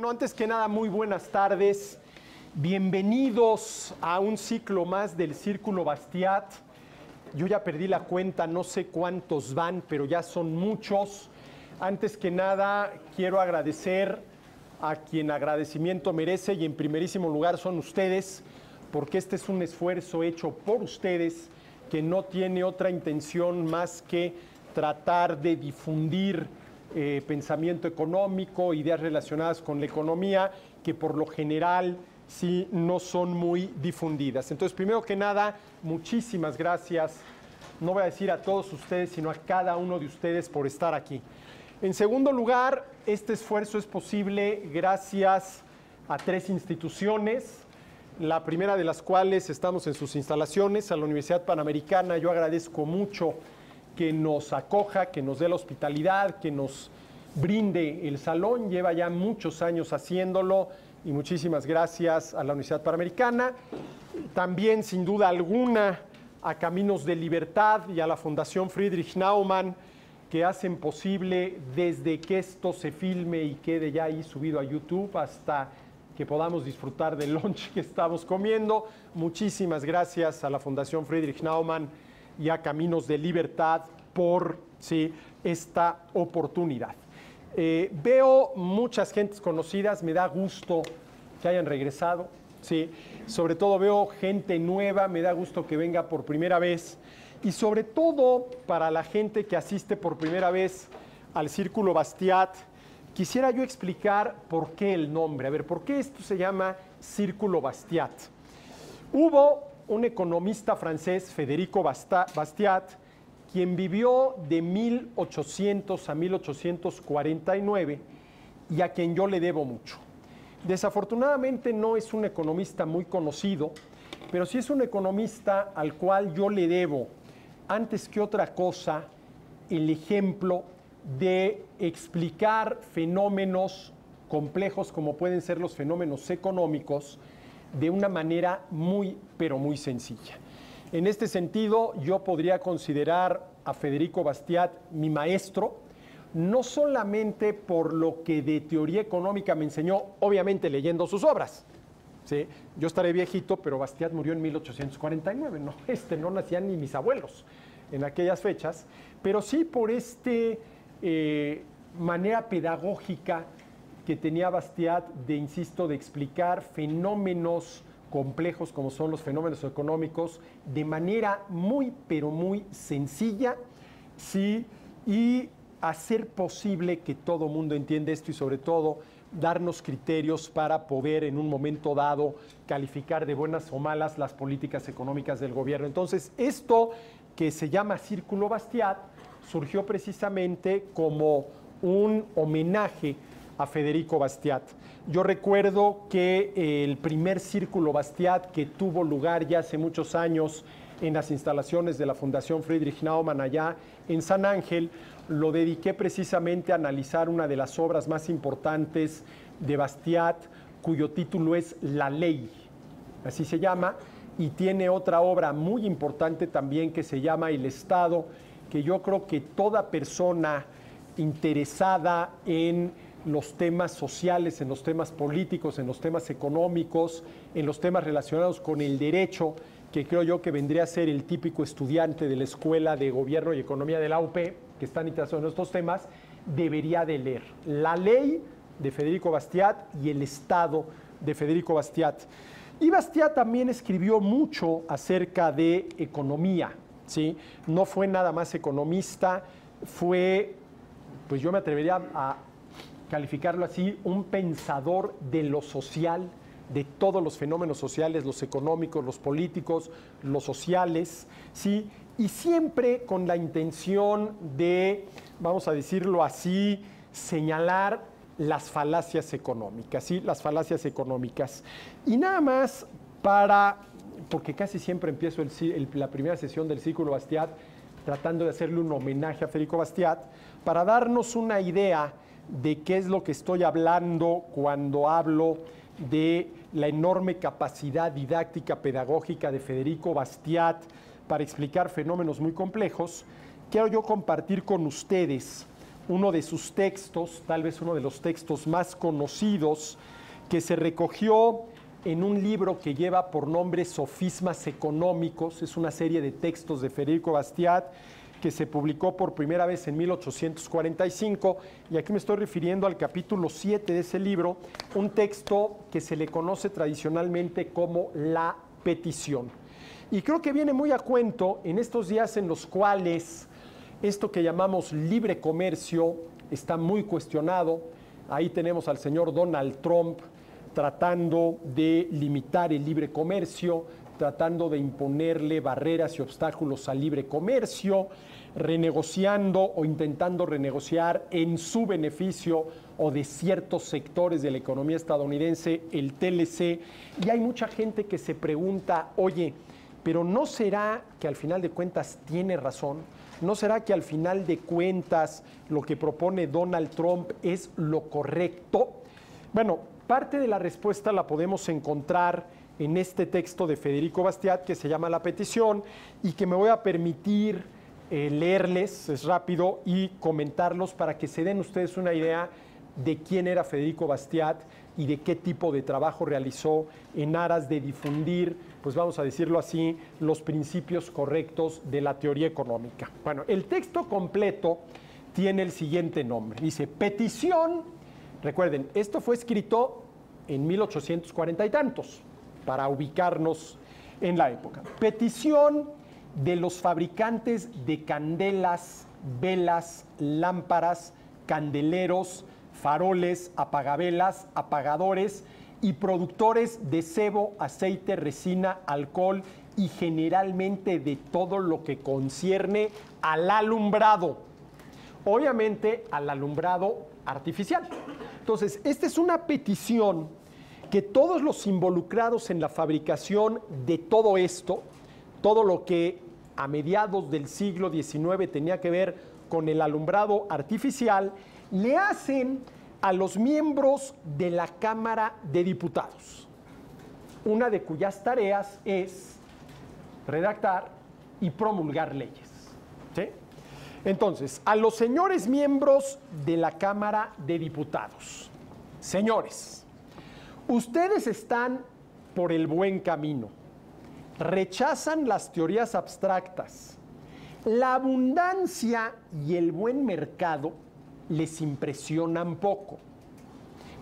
Bueno, antes que nada, muy buenas tardes. Bienvenidos a un ciclo más del Círculo Bastiat. Yo ya perdí la cuenta, no sé cuántos van, pero ya son muchos. Antes que nada, quiero agradecer a quien agradecimiento merece y en primerísimo lugar son ustedes, porque este es un esfuerzo hecho por ustedes que no tiene otra intención más que tratar de difundir pensamiento económico, ideas relacionadas con la economía, que por lo general sí no son muy difundidas. Entonces, primero que nada, muchísimas gracias. No voy a decir a todos ustedes, sino a cada uno de ustedes por estar aquí. En segundo lugar, este esfuerzo es posible gracias a tres instituciones, la primera de las cuales estamos en sus instalaciones, a la Universidad Panamericana. Yo agradezco mucho que nos acoja, que nos dé la hospitalidad, que nos brinde el salón. Lleva ya muchos años haciéndolo y muchísimas gracias a la Universidad Panamericana. También, sin duda alguna, a Caminos de Libertad y a la Fundación Friedrich Naumann, que hacen posible desde que esto se filme y quede ya ahí subido a YouTube hasta que podamos disfrutar del lunch que estamos comiendo. Muchísimas gracias a la Fundación Friedrich Naumann y a Caminos de Libertad por esta oportunidad. Veo muchas gentes conocidas, me da gusto que hayan regresado. Sobre todo veo gente nueva, me da gusto que venga por primera vez. Y sobre todo para la gente que asiste por primera vez al Círculo Bastiat, quisiera yo explicar por qué el nombre. A ver, ¿por qué esto se llama Círculo Bastiat? Hubo un economista francés, Federico Bastiat, quien vivió de 1800 a 1849 y a quien yo le debo mucho. Desafortunadamente no es un economista muy conocido, pero sí es un economista al cual yo le debo, antes que otra cosa, el ejemplo de explicar fenómenos complejos como pueden ser los fenómenos económicos de una manera muy, pero muy sencilla. En este sentido, yo podría considerar a Federico Bastiat mi maestro, no solamente por lo que de teoría económica me enseñó, obviamente leyendo sus obras. Yo estaré viejito, pero Bastiat murió en 1849, no nacían ni mis abuelos en aquellas fechas, pero sí por manera pedagógica que tenía Bastiat de, insisto, de explicar fenómenos complejos como son los fenómenos económicos de manera muy, pero muy sencilla, y hacer posible que todo mundo entienda esto y sobre todo darnos criterios para poder en un momento dado calificar de buenas o malas las políticas económicas del gobierno. Entonces, esto que se llama Círculo Bastiat surgió precisamente como un homenaje a Federico Bastiat. Yo recuerdo que el primer Círculo Bastiat que tuvo lugar ya hace muchos años en las instalaciones de la Fundación Friedrich Naumann allá en San Ángel, lo dediqué precisamente a analizar una de las obras más importantes de Bastiat, cuyo título es La Ley, así se llama, y tiene otra obra muy importante también que se llama El Estado, que yo creo que toda persona interesada en los temas sociales, en los temas políticos, en los temas económicos, en los temas relacionados con el derecho, que creo yo que vendría a ser el típico estudiante de la Escuela de Gobierno y Economía de la UP, que están interesados en estos temas, debería de leer La Ley de Federico Bastiat y El Estado de Federico Bastiat. Y Bastiat también escribió mucho acerca de economía, No fue nada más economista, fue, pues yo me atrevería a calificarlo así, un pensador de lo social, de todos los fenómenos sociales, los económicos, los políticos, los sociales, y siempre con la intención de, vamos a decirlo así, señalar las falacias económicas, las falacias económicas. Y nada más porque casi siempre empiezo la primera sesión del Círculo Bastiat tratando de hacerle un homenaje a Federico Bastiat, para darnos una idea de qué es lo que estoy hablando cuando hablo de la enorme capacidad didáctica pedagógica de Federico Bastiat para explicar fenómenos muy complejos. Quiero yo compartir con ustedes uno de sus textos, tal vez uno de los textos más conocidos, que se recogió en un libro que lleva por nombre Sofismas Económicos. Es una serie de textos de Federico Bastiat que se publicó por primera vez en 1845, y aquí me estoy refiriendo al capítulo 7 de ese libro, un texto que se le conoce tradicionalmente como la petición. Y creo que viene muy a cuento en estos días en los cuales esto que llamamos libre comercio está muy cuestionado. Ahí tenemos al señor Donald Trump tratando de limitar el libre comercio, tratando de imponerle barreras y obstáculos al libre comercio, renegociando o intentando renegociar en su beneficio o de ciertos sectores de la economía estadounidense el TLC. Y hay mucha gente que se pregunta, oye, pero ¿no será que al final de cuentas tiene razón? ¿No será que al final de cuentas lo que propone Donald Trump es lo correcto? Bueno, parte de la respuesta la podemos encontrar en este texto de Federico Bastiat que se llama La Petición, y que me voy a permitir leerles, es rápido, y comentarlos para que se den ustedes una idea de quién era Federico Bastiat y de qué tipo de trabajo realizó en aras de difundir, pues vamos a decirlo así, los principios correctos de la teoría económica. Bueno, el texto completo tiene el siguiente nombre. Dice, petición. Recuerden, esto fue escrito en 1840 y tantos, para ubicarnos en la época. Petición de los fabricantes de candelas, velas, lámparas, candeleros, faroles, apagavelas, apagadores y productores de sebo, aceite, resina, alcohol y generalmente de todo lo que concierne al alumbrado. Obviamente al alumbrado artificial. Entonces, esta es una petición que todos los involucrados en la fabricación de todo esto, todo lo que a mediados del siglo XIX tenía que ver con el alumbrado artificial, le hacen a los miembros de la Cámara de Diputados, una de cuyas tareas es redactar y promulgar leyes. ¿Sí? Entonces, a los señores miembros de la Cámara de Diputados, señores, ustedes están por el buen camino, rechazan las teorías abstractas, la abundancia y el buen mercado les impresionan poco.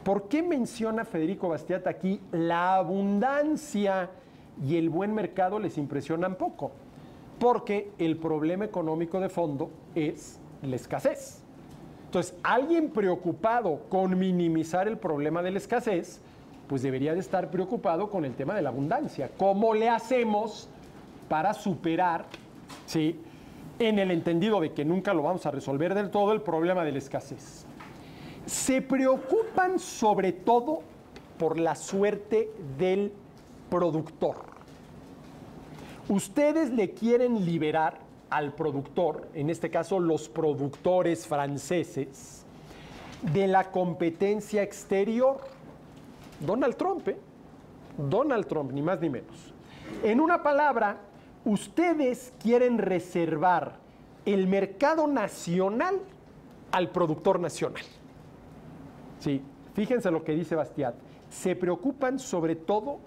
¿Por qué menciona Federico Bastiat aquí la abundancia y el buen mercado les impresionan poco? Porque el problema económico de fondo es la escasez. Entonces, alguien preocupado con minimizar el problema de la escasez, pues debería de estar preocupado con el tema de la abundancia. ¿Cómo le hacemos para superar, ¿sí?, en el entendido de que nunca lo vamos a resolver del todo, el problema de la escasez? Se preocupan sobre todo por la suerte del productor. Ustedes le quieren liberar al productor, en este caso los productores franceses, de la competencia exterior. Donald Trump, Donald Trump, ni más ni menos. En una palabra, ustedes quieren reservar el mercado nacional al productor nacional. Sí, fíjense lo que dice Bastiat. Se preocupan sobre todo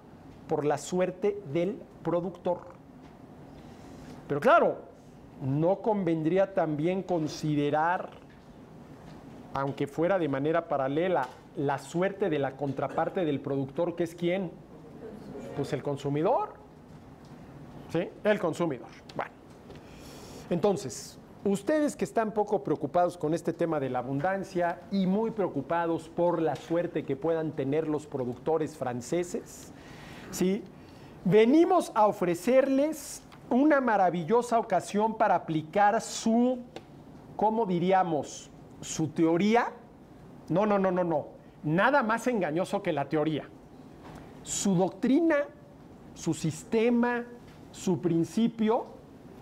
por la suerte del productor. Pero claro, no convendría también considerar, aunque fuera de manera paralela, la suerte de la contraparte del productor, que es ¿quién? Pues el consumidor. ¿Sí? El consumidor. Bueno, entonces, ustedes que están poco preocupados con este tema de la abundancia y muy preocupados por la suerte que puedan tener los productores franceses, ¿sí?, venimos a ofrecerles una maravillosa ocasión para aplicar su, ¿cómo diríamos?, su teoría. No. Nada más engañoso que la teoría. Su doctrina, su sistema, su principio.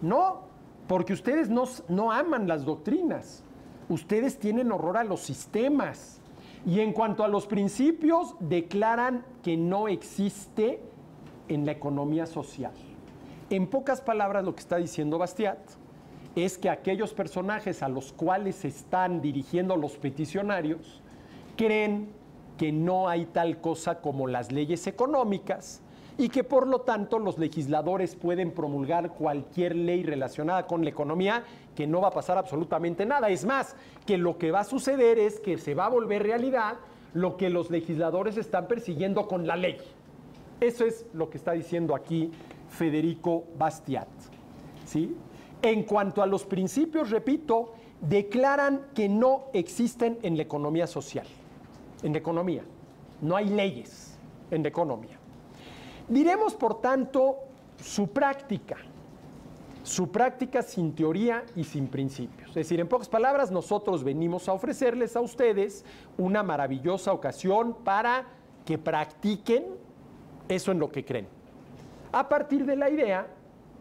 No, porque ustedes no aman las doctrinas. Ustedes tienen horror a los sistemas. Y en cuanto a los principios, declaran que no existe en la economía social. En pocas palabras, lo que está diciendo Bastiat es que aquellos personajes a los cuales se están dirigiendo los peticionarios creen que no hay tal cosa como las leyes económicas y que por lo tanto los legisladores pueden promulgar cualquier ley relacionada con la economía, que no va a pasar absolutamente nada. Es más, que lo que va a suceder es que se va a volver realidad lo que los legisladores están persiguiendo con la ley. Eso es lo que está diciendo aquí Federico Bastiat, ¿sí? En cuanto a los principios, repito, declaran que no existen en la economía social. En la economía. No hay leyes en la economía. Diremos, por tanto, su práctica sin teoría y sin principios. Es decir, en pocas palabras, nosotros venimos a ofrecerles a ustedes una maravillosa ocasión para que practiquen eso en lo que creen. A partir de la idea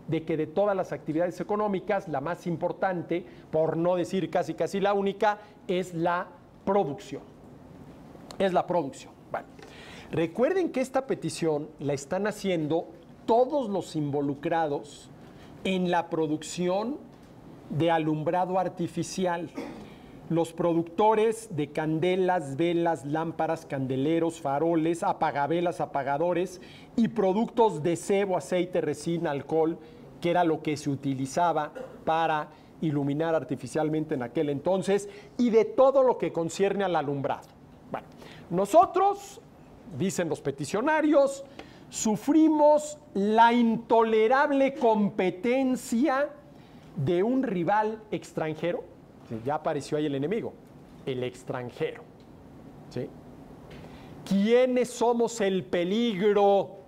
de que de todas las actividades económicas, la más importante, por no decir casi la única, es la producción. Es la producción. Bueno, recuerden que esta petición la están haciendo todos los involucrados en la producción de alumbrado artificial. Los productores de candelas, velas, lámparas, candeleros, faroles, apagavelas, apagadores y productos de cebo, aceite, resina, alcohol, que era lo que se utilizaba para iluminar artificialmente en aquel entonces, y de todo lo que concierne al alumbrado. Bueno, nosotros, dicen los peticionarios, sufrimos la intolerable competencia de un rival extranjero. Ya apareció ahí el enemigo, el extranjero, ¿sí? ¿Quiénes somos el peligro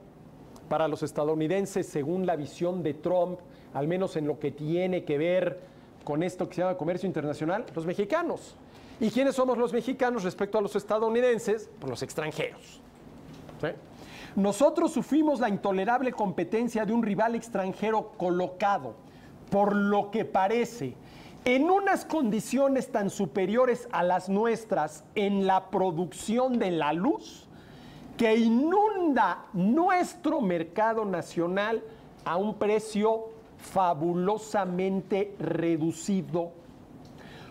para los estadounidenses según la visión de Trump, al menos en lo que tiene que ver con esto que se llama comercio internacional? Los mexicanos. ¿Y quiénes somos los mexicanos respecto a los estadounidenses? Pues los extranjeros, ¿sí? Nosotros sufrimos la intolerable competencia de un rival extranjero colocado, por lo que parece, en unas condiciones tan superiores a las nuestras en la producción de la luz, que inunda nuestro mercado nacional a un precio fabulosamente reducido,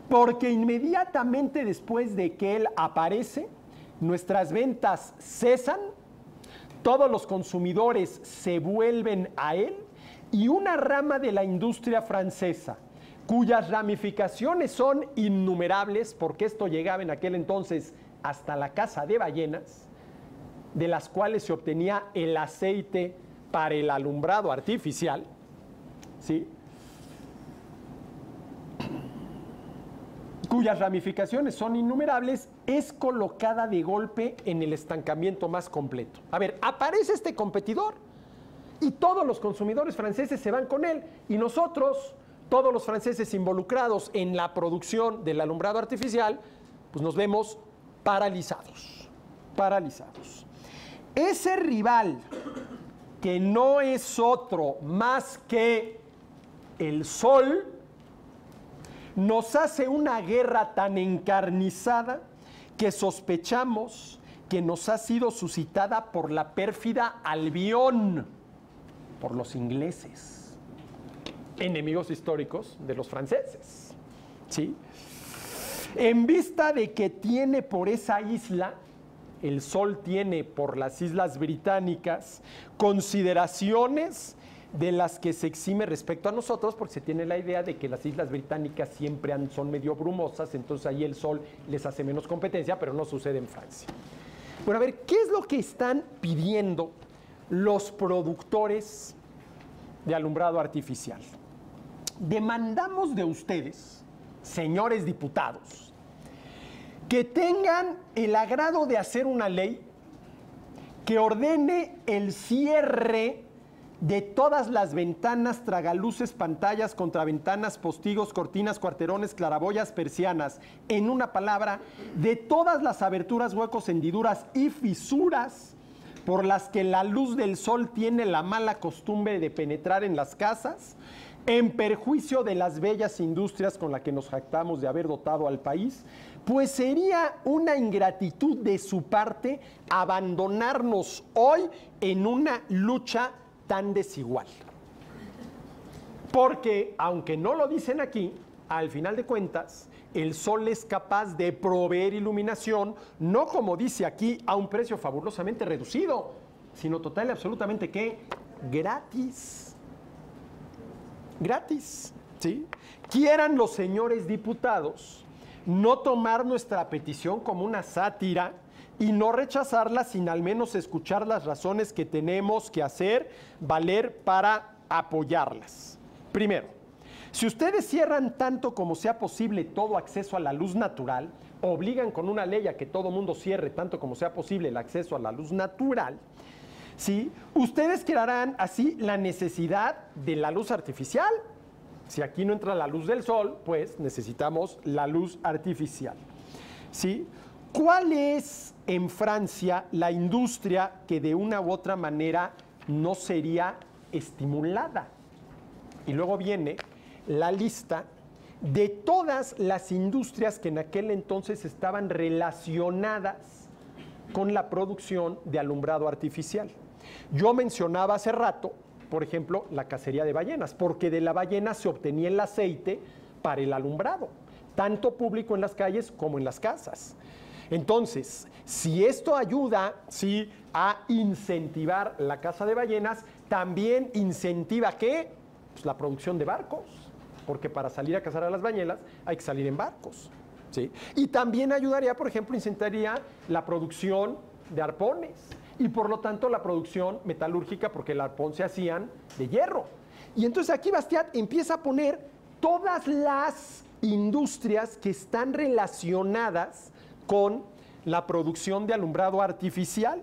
porque inmediatamente después de que él aparece, nuestras ventas cesan, todos los consumidores se vuelven a él y una rama de la industria francesa, cuyas ramificaciones son innumerables, porque esto llegaba en aquel entonces hasta la caza de ballenas, de las cuales se obtenía el aceite para el alumbrado artificial, ¿sí? Cuyas ramificaciones son innumerables, es colocada de golpe en el estancamiento más completo. A ver, aparece este competidor y todos los consumidores franceses se van con él, y nosotros, todos los franceses involucrados en la producción del alumbrado artificial, pues nos vemos paralizados. Ese rival, que no es otro más que el sol, nos hace una guerra tan encarnizada que sospechamos que nos ha sido suscitada por la pérfida Albión, por los ingleses, enemigos históricos de los franceses, ¿sí? En vista de que tiene por esa isla, el sol tiene por las islas británicas consideraciones de las que se exime respecto a nosotros, porque se tiene la idea de que las islas británicas siempre son medio brumosas, entonces ahí el sol les hace menos competencia, pero no sucede en Francia. Bueno, a ver, ¿qué es lo que están pidiendo los productores de alumbrado artificial? Demandamos de ustedes, señores diputados, que tengan el agrado de hacer una ley que ordene el cierre de todas las ventanas, tragaluces, pantallas, contraventanas, postigos, cortinas, cuarterones, claraboyas, persianas. En una palabra, de todas las aberturas, huecos, hendiduras y fisuras por las que la luz del sol tiene la mala costumbre de penetrar en las casas, en perjuicio de las bellas industrias con las que nos jactamos de haber dotado al país, pues sería una ingratitud de su parte abandonarnos hoy en una lucha tan desigual. Porque, aunque no lo dicen aquí, al final de cuentas, el sol es capaz de proveer iluminación, no como dice aquí, a un precio fabulosamente reducido, sino total y absolutamente, ¿qué? Gratis. Gratis, ¿sí? Quieran los señores diputados no tomar nuestra petición como una sátira y no rechazarla sin al menos escuchar las razones que tenemos que hacer valer para apoyarlas. Primero, si ustedes cierran tanto como sea posible todo acceso a la luz natural, obligan con una ley a que todo mundo cierre tanto como sea posible el acceso a la luz natural, ¿sí? Ustedes crearán así la necesidad de la luz artificial. Si aquí no entra la luz del sol, pues necesitamos la luz artificial, ¿sí? ¿Cuál es en Francia la industria que de una u otra manera no sería estimulada? Y luego viene la lista de todas las industrias que en aquel entonces estaban relacionadas con la producción de alumbrado artificial. Yo mencionaba hace rato, por ejemplo, la cacería de ballenas, porque de la ballena se obtenía el aceite para el alumbrado, tanto público en las calles como en las casas. Entonces, si esto ayuda, ¿sí?, a incentivar la caza de ballenas, también incentiva ¿qué? Pues la producción de barcos, porque para salir a cazar a las ballenas hay que salir en barcos, ¿sí? Y también ayudaría, por ejemplo, incentivaría la producción de arpones y por lo tanto la producción metalúrgica, porque el arpón se hacían de hierro. Y entonces aquí Bastiat empieza a poner todas las industrias que están relacionadas con la producción de alumbrado artificial,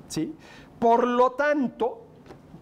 ¿sí? Por lo tanto,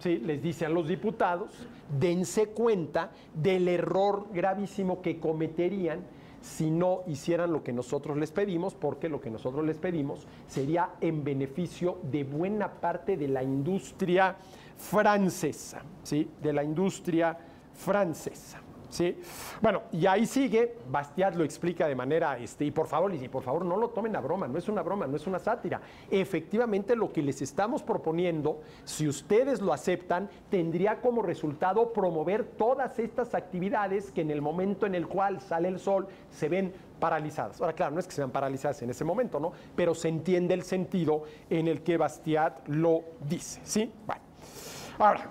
¿sí?, les dice a los diputados, dense cuenta del error gravísimo que cometerían si no hicieran lo que nosotros les pedimos, porque lo que nosotros les pedimos sería en beneficio de buena parte de la industria francesa, ¿sí?, de la industria francesa, ¿sí? Bueno, y ahí sigue, Bastiat lo explica de manera, y por favor no lo tomen a broma, no es una broma, no es una sátira. Efectivamente, lo que les estamos proponiendo, si ustedes lo aceptan, tendría como resultado promover todas estas actividades que en el momento en el cual sale el sol se ven paralizadas. Ahora, claro, no es que se vean paralizadas en ese momento, ¿no? Pero se entiende el sentido en el que Bastiat lo dice, ¿sí? Bueno, ahora,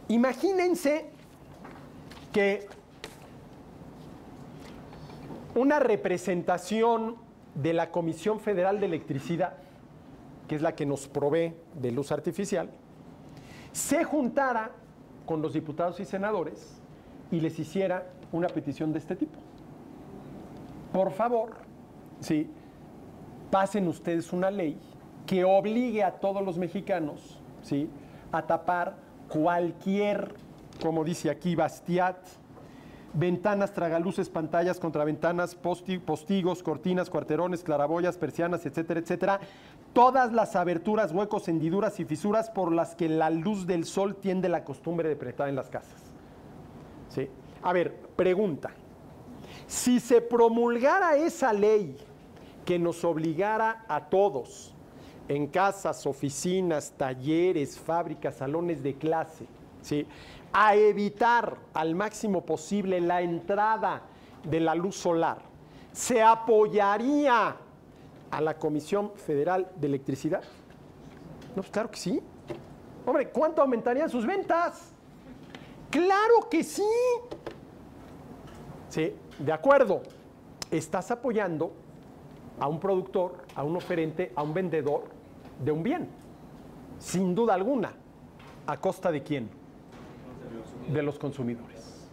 imagínense que una representación de la Comisión Federal de Electricidad, que es la que nos provee de luz artificial, se juntara con los diputados y senadores y les hiciera una petición de este tipo. Por favor, ¿sí?, pasen ustedes una ley que obligue a todos los mexicanos, ¿sí?, a tapar cualquier, como dice aquí Bastiat, ventanas, tragaluces, pantallas, contraventanas, postigos, cortinas, cuarterones, claraboyas, persianas, etcétera, etcétera. Todas las aberturas, huecos, hendiduras y fisuras por las que la luz del sol tiende la costumbre de penetrar en las casas, ¿sí? A ver, pregunta. Si se promulgara esa ley que nos obligara a todos, en casas, oficinas, talleres, fábricas, salones de clase, ¿sí?, a evitar al máximo posible la entrada de la luz solar, ¿se apoyaría a la Comisión Federal de Electricidad? No, pues claro que sí. Hombre, ¿cuánto aumentarían sus ventas? ¡Claro que sí! Sí, de acuerdo. Estás apoyando a un productor, a un oferente, a un vendedor de un bien, sin duda alguna. ¿A costa de quién? De los consumidores.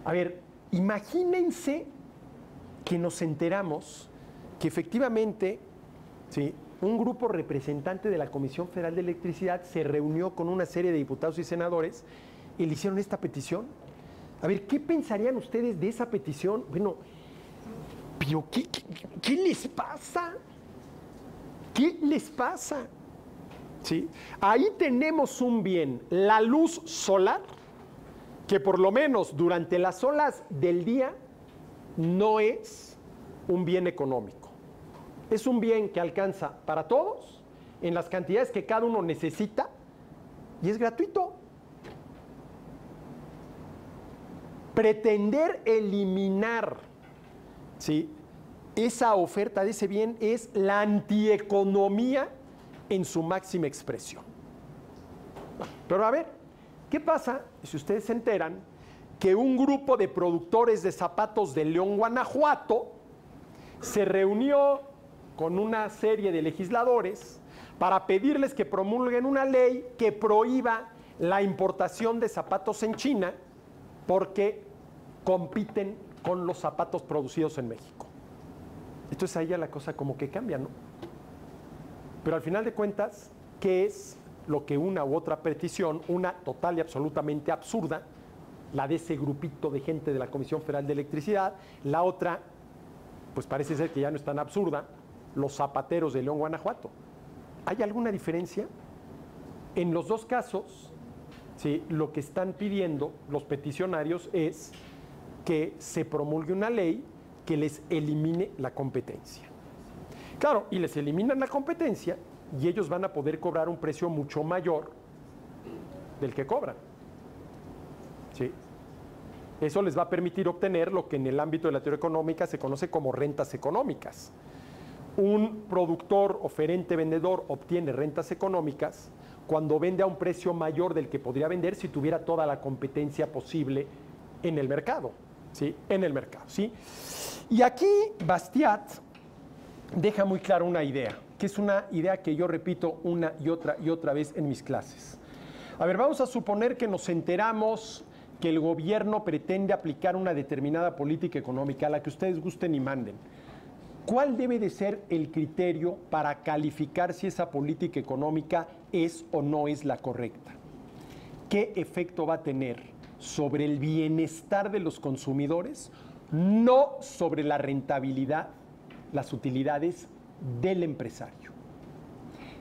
A ver, imagínense que nos enteramos que efectivamente, ¿sí?, un grupo representante de la Comisión Federal de Electricidad se reunió con una serie de diputados y senadores y le hicieron esta petición. A ver, ¿qué pensarían ustedes de esa petición? Bueno, pero ¿qué les pasa? ¿Qué les pasa? ¿Sí? Ahí tenemos un bien, la luz solar, que por lo menos durante las horas del día no es un bien económico. Es un bien que alcanza para todos, en las cantidades que cada uno necesita, y es gratuito. Pretender eliminar, ¿sí?, esa oferta de ese bien es la antieconomía en su máxima expresión. Pero a ver, ¿qué pasa si ustedes se enteran que un grupo de productores de zapatos de León, Guanajuato, se reunió con una serie de legisladores para pedirles que promulguen una ley que prohíba la importación de zapatos en China porque compiten con los zapatos producidos en México? Entonces ahí ya la cosa como que cambia, ¿no? Pero al final de cuentas, ¿qué es lo que una u otra petición, una total y absolutamente absurda, la de ese grupito de gente de la Comisión Federal de Electricidad, la otra, pues parece ser que ya no es tan absurda, los zapateros de León, Guanajuato? ¿Hay alguna diferencia? En los dos casos, ¿sí?, lo que están pidiendo los peticionarios es que se promulgue una ley que les elimine la competencia. Claro, y les eliminan la competencia y ellos van a poder cobrar un precio mucho mayor del que cobran. ¿Sí? Eso les va a permitir obtener lo que en el ámbito de la teoría económica se conoce como rentas económicas. Un productor, oferente, vendedor obtiene rentas económicas cuando vende a un precio mayor del que podría vender si tuviera toda la competencia posible en el mercado. ¿Sí? En el mercado, ¿sí? Y aquí Bastiat deja muy clara una idea, que es una idea que yo repito una y otra vez en mis clases. A ver, vamos a suponer que nos enteramos que el gobierno pretende aplicar una determinada política económica, a la que ustedes gusten y manden. ¿Cuál debe de ser el criterio para calificar si esa política económica es o no es la correcta? ¿Qué efecto va a tener sobre el bienestar de los consumidores, no sobre la rentabilidad, las utilidades del empresario?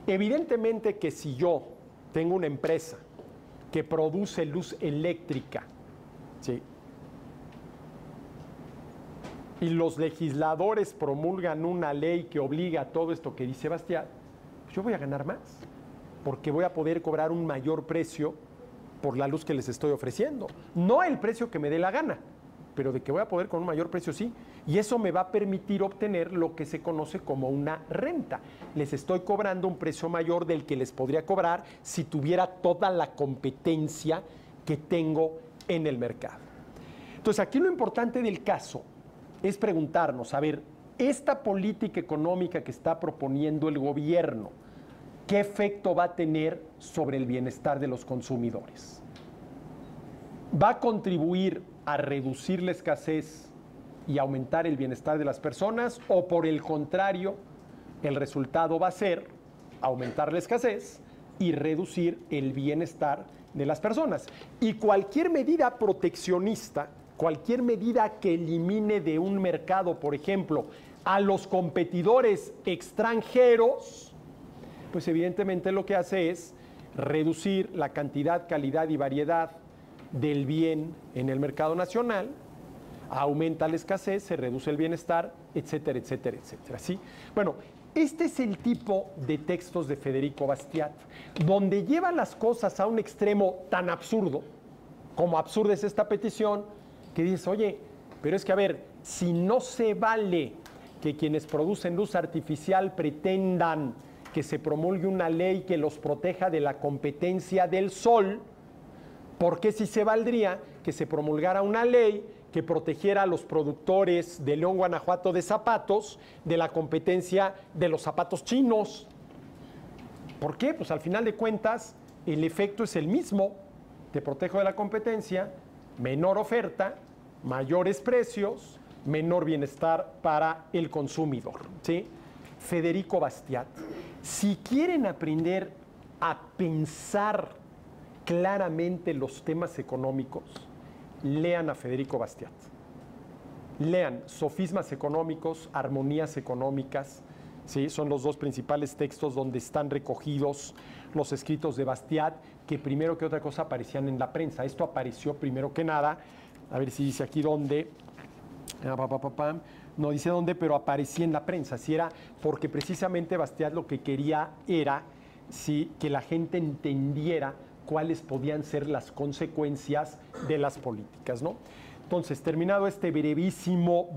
Evidentemente que si yo tengo una empresa que produce luz eléctrica, ¿sí?, y los legisladores promulgan una ley que obliga a todo esto que dice Bastiat, pues yo voy a ganar más, porque voy a poder cobrar un mayor precio por la luz que les estoy ofreciendo. No el precio que me dé la gana, pero de que voy a poder con un mayor precio, sí. Y eso me va a permitir obtener lo que se conoce como una renta. Les estoy cobrando un precio mayor del que les podría cobrar si tuviera toda la competencia que tengo en el mercado. Entonces, aquí lo importante del caso es preguntarnos, a ver, esta política económica que está proponiendo el gobierno, ¿qué efecto va a tener sobre el bienestar de los consumidores? ¿Va a contribuir a reducir la escasez y aumentar el bienestar de las personas? ¿O por el contrario, el resultado va a ser aumentar la escasez y reducir el bienestar de las personas? Y cualquier medida proteccionista, cualquier medida que elimine de un mercado, por ejemplo, a los competidores extranjeros, pues evidentemente lo que hace es reducir la cantidad, calidad y variedad del bien en el mercado nacional, aumenta la escasez, se reduce el bienestar, etcétera, etcétera, etcétera. ¿Sí? Bueno, este es el tipo de textos de Federico Bastiat, donde lleva las cosas a un extremo tan absurdo, como absurda es esta petición, que dices, oye, pero es que a ver, si no se vale que quienes producen luz artificial pretendan que se promulgue una ley que los proteja de la competencia del sol, ¿por qué sí se valdría que se promulgara una ley que protegiera a los productores de León, Guanajuato de zapatos de la competencia de los zapatos chinos? ¿Por qué? Pues al final de cuentas el efecto es el mismo. Te protejo de la competencia, menor oferta, mayores precios, menor bienestar para el consumidor. ¿Sí? Federico Bastiat. Si quieren aprender a pensar claramente los temas económicos, lean a Federico Bastiat. Lean Sofismas económicos, Armonías económicas, ¿sí? Son los dos principales textos donde están recogidos los escritos de Bastiat, que primero que otra cosa aparecían en la prensa. Esto apareció primero que nada, a ver si dice aquí dónde, no dice dónde, pero aparecía en la prensa. Si era porque precisamente Bastiat lo que quería era, sí, que la gente entendiera cuáles podían ser las consecuencias de las políticas, ¿no? Entonces, terminado este brevísimo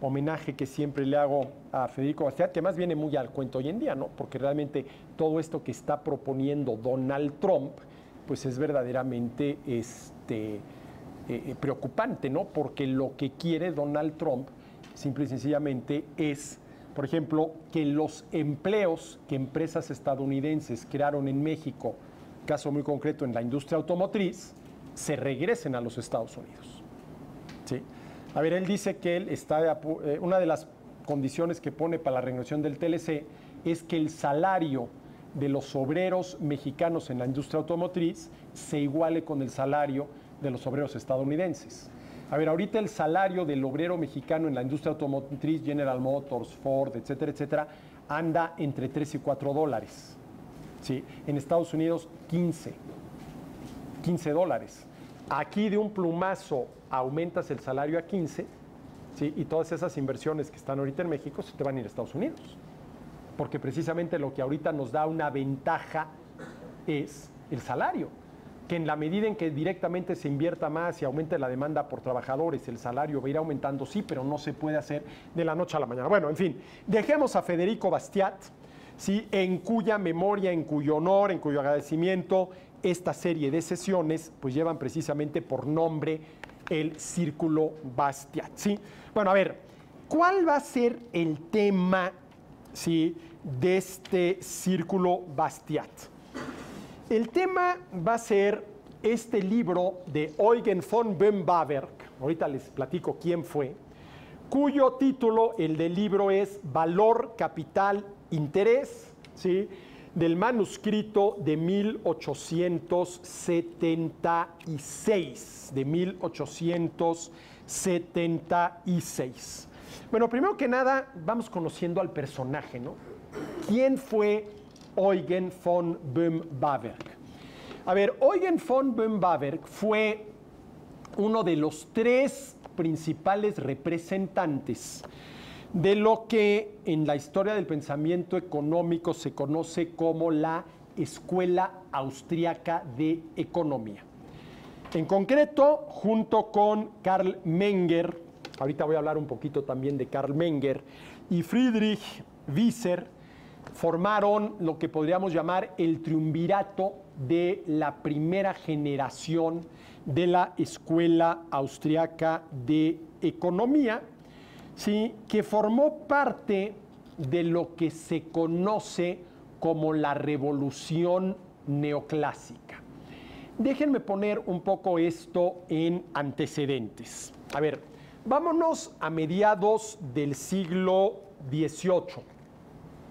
homenaje que siempre le hago a Federico Bastiat, que más viene muy al cuento hoy en día, ¿no? Porque realmente todo esto que está proponiendo Donald Trump, pues es verdaderamente preocupante, ¿no? Porque lo que quiere Donald Trump, simple y sencillamente, es, por ejemplo, que los empleos que empresas estadounidenses crearon en México, caso muy concreto en la industria automotriz, se regresen a los Estados Unidos. ¿Sí? A ver, él dice que él está una de las condiciones que pone para la renegociación del TLC es que el salario de los obreros mexicanos en la industria automotriz se iguale con el salario de los obreros estadounidenses. A ver, ahorita el salario del obrero mexicano en la industria automotriz, General Motors, Ford, etcétera, etcétera, anda entre 3 y 4 dólares. ¿Sí? En Estados Unidos, 15 dólares. Aquí de un plumazo aumentas el salario a 15, ¿sí? Y todas esas inversiones que están ahorita en México se te van a ir a Estados Unidos. Porque precisamente lo que ahorita nos da una ventaja es el salario. Que en la medida en que directamente se invierta más y aumente la demanda por trabajadores, el salario va a ir aumentando, sí, pero no se puede hacer de la noche a la mañana. Bueno, en fin, dejemos a Federico Bastiat, ¿sí? En cuya memoria, en cuyo honor, en cuyo agradecimiento, esta serie de sesiones pues llevan precisamente por nombre el Círculo Bastiat, ¿sí? Bueno, a ver, ¿cuál va a ser el tema, ¿sí?, de este Círculo Bastiat? El tema va a ser este libro de Eugen von Böhm-Bawerk, ahorita les platico quién fue, cuyo título, el del libro, es Valor, Capital, Interés, ¿sí?, del manuscrito de 1876, de 1876. Bueno, primero que nada, vamos conociendo al personaje, ¿no? ¿Quién fue Eugen von Böhm-Bawerk? A ver, Eugen von Böhm-Bawerk fue uno de los 3 principales representantes de lo que en la historia del pensamiento económico se conoce como la Escuela Austriaca de Economía. En concreto, junto con Karl Menger, ahorita voy a hablar un poquito también de Karl Menger, y Friedrich Wieser, formaron lo que podríamos llamar el triunvirato de la primera generación de la Escuela Austriaca de Economía, ¿sí?, que formó parte de lo que se conoce como la Revolución Neoclásica. Déjenme poner un poco esto en antecedentes. A ver, vámonos a mediados del siglo XVIII.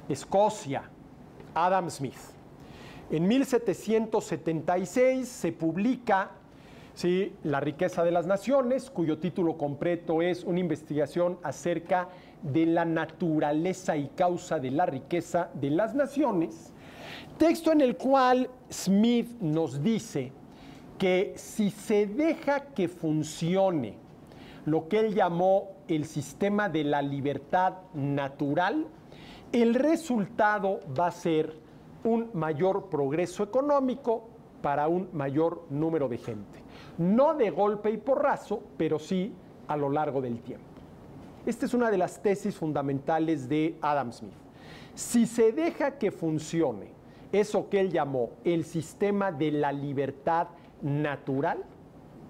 Escocia, Adam Smith. En 1776 se publica, ¿sí?, La riqueza de las naciones, cuyo título completo es Una investigación acerca de la naturaleza y causa de la riqueza de las naciones, texto en el cual Smith nos dice que si se deja que funcione lo que él llamó el sistema de la libertad natural, el resultado va a ser un mayor progreso económico para un mayor número de gente. No de golpe y porrazo, pero sí a lo largo del tiempo. Esta es una de las tesis fundamentales de Adam Smith. Si se deja que funcione eso que él llamó el sistema de la libertad natural,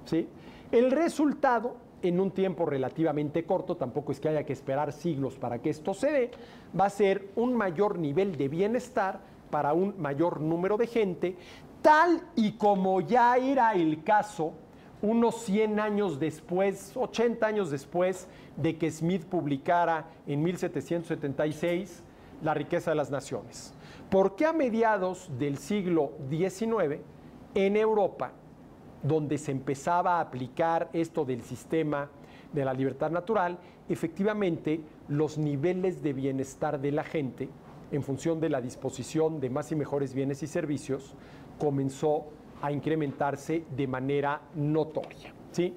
¿sí?, el resultado, en un tiempo relativamente corto, tampoco es que haya que esperar siglos para que esto se dé, va a ser un mayor nivel de bienestar para un mayor número de gente, tal y como ya era el caso unos 100 años después, 80 años después de que Smith publicara en 1776 La riqueza de las naciones. Porque a mediados del siglo XIX, en Europa, donde se empezaba a aplicar esto del sistema de la libertad natural, efectivamente los niveles de bienestar de la gente, en función de la disposición de más y mejores bienes y servicios, comenzó a incrementarse de manera notoria, ¿sí?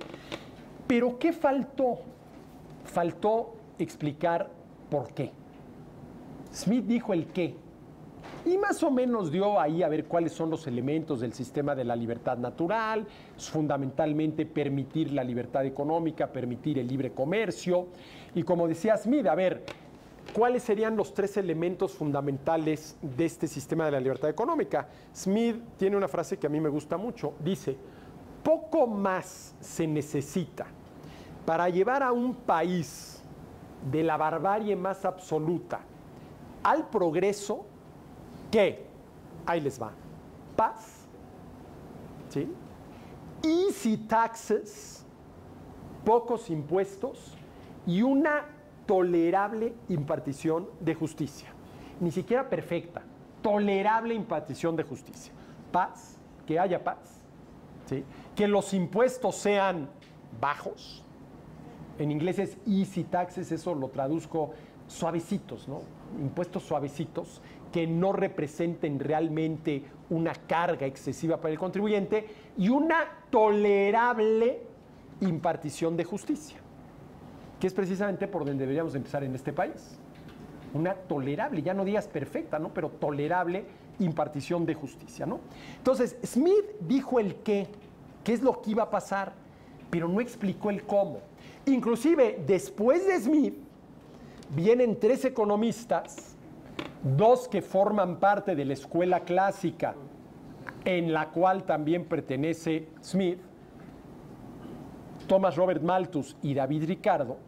Pero ¿qué faltó? Faltó explicar por qué. Smith dijo el qué, y más o menos dio ahí a ver cuáles son los elementos del sistema de la libertad natural, fundamentalmente permitir la libertad económica, permitir el libre comercio, y como decía Smith, a ver, ¿cuáles serían los tres elementos fundamentales de este sistema de la libertad económica? Smith tiene una frase que a mí me gusta mucho, dice, poco más se necesita para llevar a un país de la barbarie más absoluta al progreso que, ahí les va, paz, ¿sí? Easy taxes, pocos impuestos y una tolerable impartición de justicia. Ni siquiera perfecta, tolerable impartición de justicia. Paz, que haya paz, ¿sí? Que los impuestos sean bajos. En inglés es easy taxes, eso lo traduzco suavecitos, ¿no? Impuestos suavecitos que no representen realmente una carga excesiva para el contribuyente y una tolerable impartición de justicia, que es precisamente por donde deberíamos empezar en este país. Una tolerable, ya no digas perfecta, ¿no? Pero tolerable impartición de justicia, ¿no? Entonces, Smith dijo el qué es lo que iba a pasar, pero no explicó el cómo. Inclusive, después de Smith, vienen tres economistas, dos que forman parte de la escuela clásica, en la cual también pertenece Smith, Thomas Robert Malthus y David Ricardo,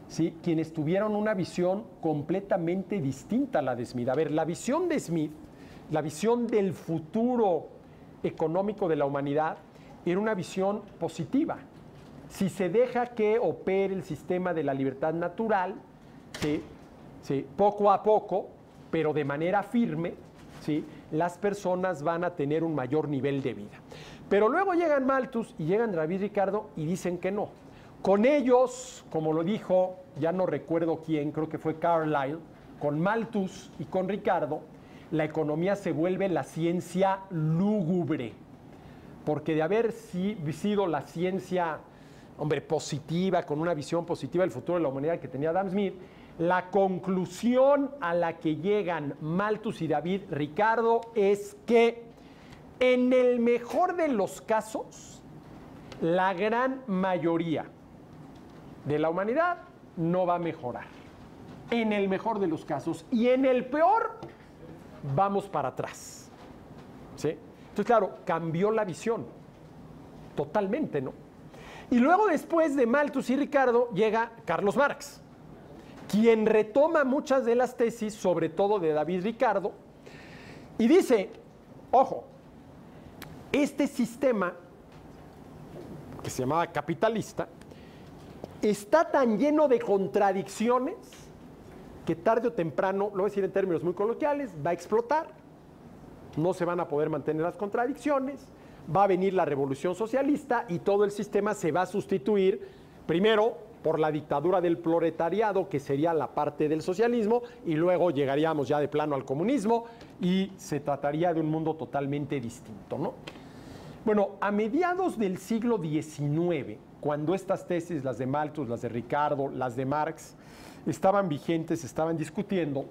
¿sí? Quienes tuvieron una visión completamente distinta a la de Smith. A ver, la visión de Smith, la visión del futuro económico de la humanidad, era una visión positiva. Si se deja que opere el sistema de la libertad natural, ¿sí? ¿Sí? Poco a poco, pero de manera firme, ¿sí? Las personas van a tener un mayor nivel de vida. Pero luego llegan Malthus y llegan David Ricardo y dicen que no. Con ellos, como lo dijo, ya no recuerdo quién, creo que fue Carlyle, con Malthus y con Ricardo, la economía se vuelve la ciencia lúgubre. Porque de haber sido la ciencia, hombre, positiva, con una visión positiva del futuro de la humanidad que tenía Adam Smith, la conclusión a la que llegan Malthus y David Ricardo es que en el mejor de los casos, la gran mayoría de la humanidad no va a mejorar. En el mejor de los casos. Y en el peor, vamos para atrás. ¿Sí? Entonces, claro, cambió la visión. Totalmente, ¿no? Y luego, después de Malthus y Ricardo, llega Carlos Marx, quien retoma muchas de las tesis, sobre todo de David Ricardo, y dice, ojo, este sistema, que se llamaba capitalista, está tan lleno de contradicciones que tarde o temprano, lo voy a decir en términos muy coloquiales, va a explotar, no se van a poder mantener las contradicciones, va a venir la revolución socialista y todo el sistema se va a sustituir, primero, por la dictadura del proletariado, que sería la parte del socialismo, y luego llegaríamos ya de plano al comunismo y se trataría de un mundo totalmente distinto, ¿no? Bueno, a mediados del siglo XIX, cuando estas tesis, las de Malthus, las de Ricardo, las de Marx, estaban vigentes, estaban discutiendo,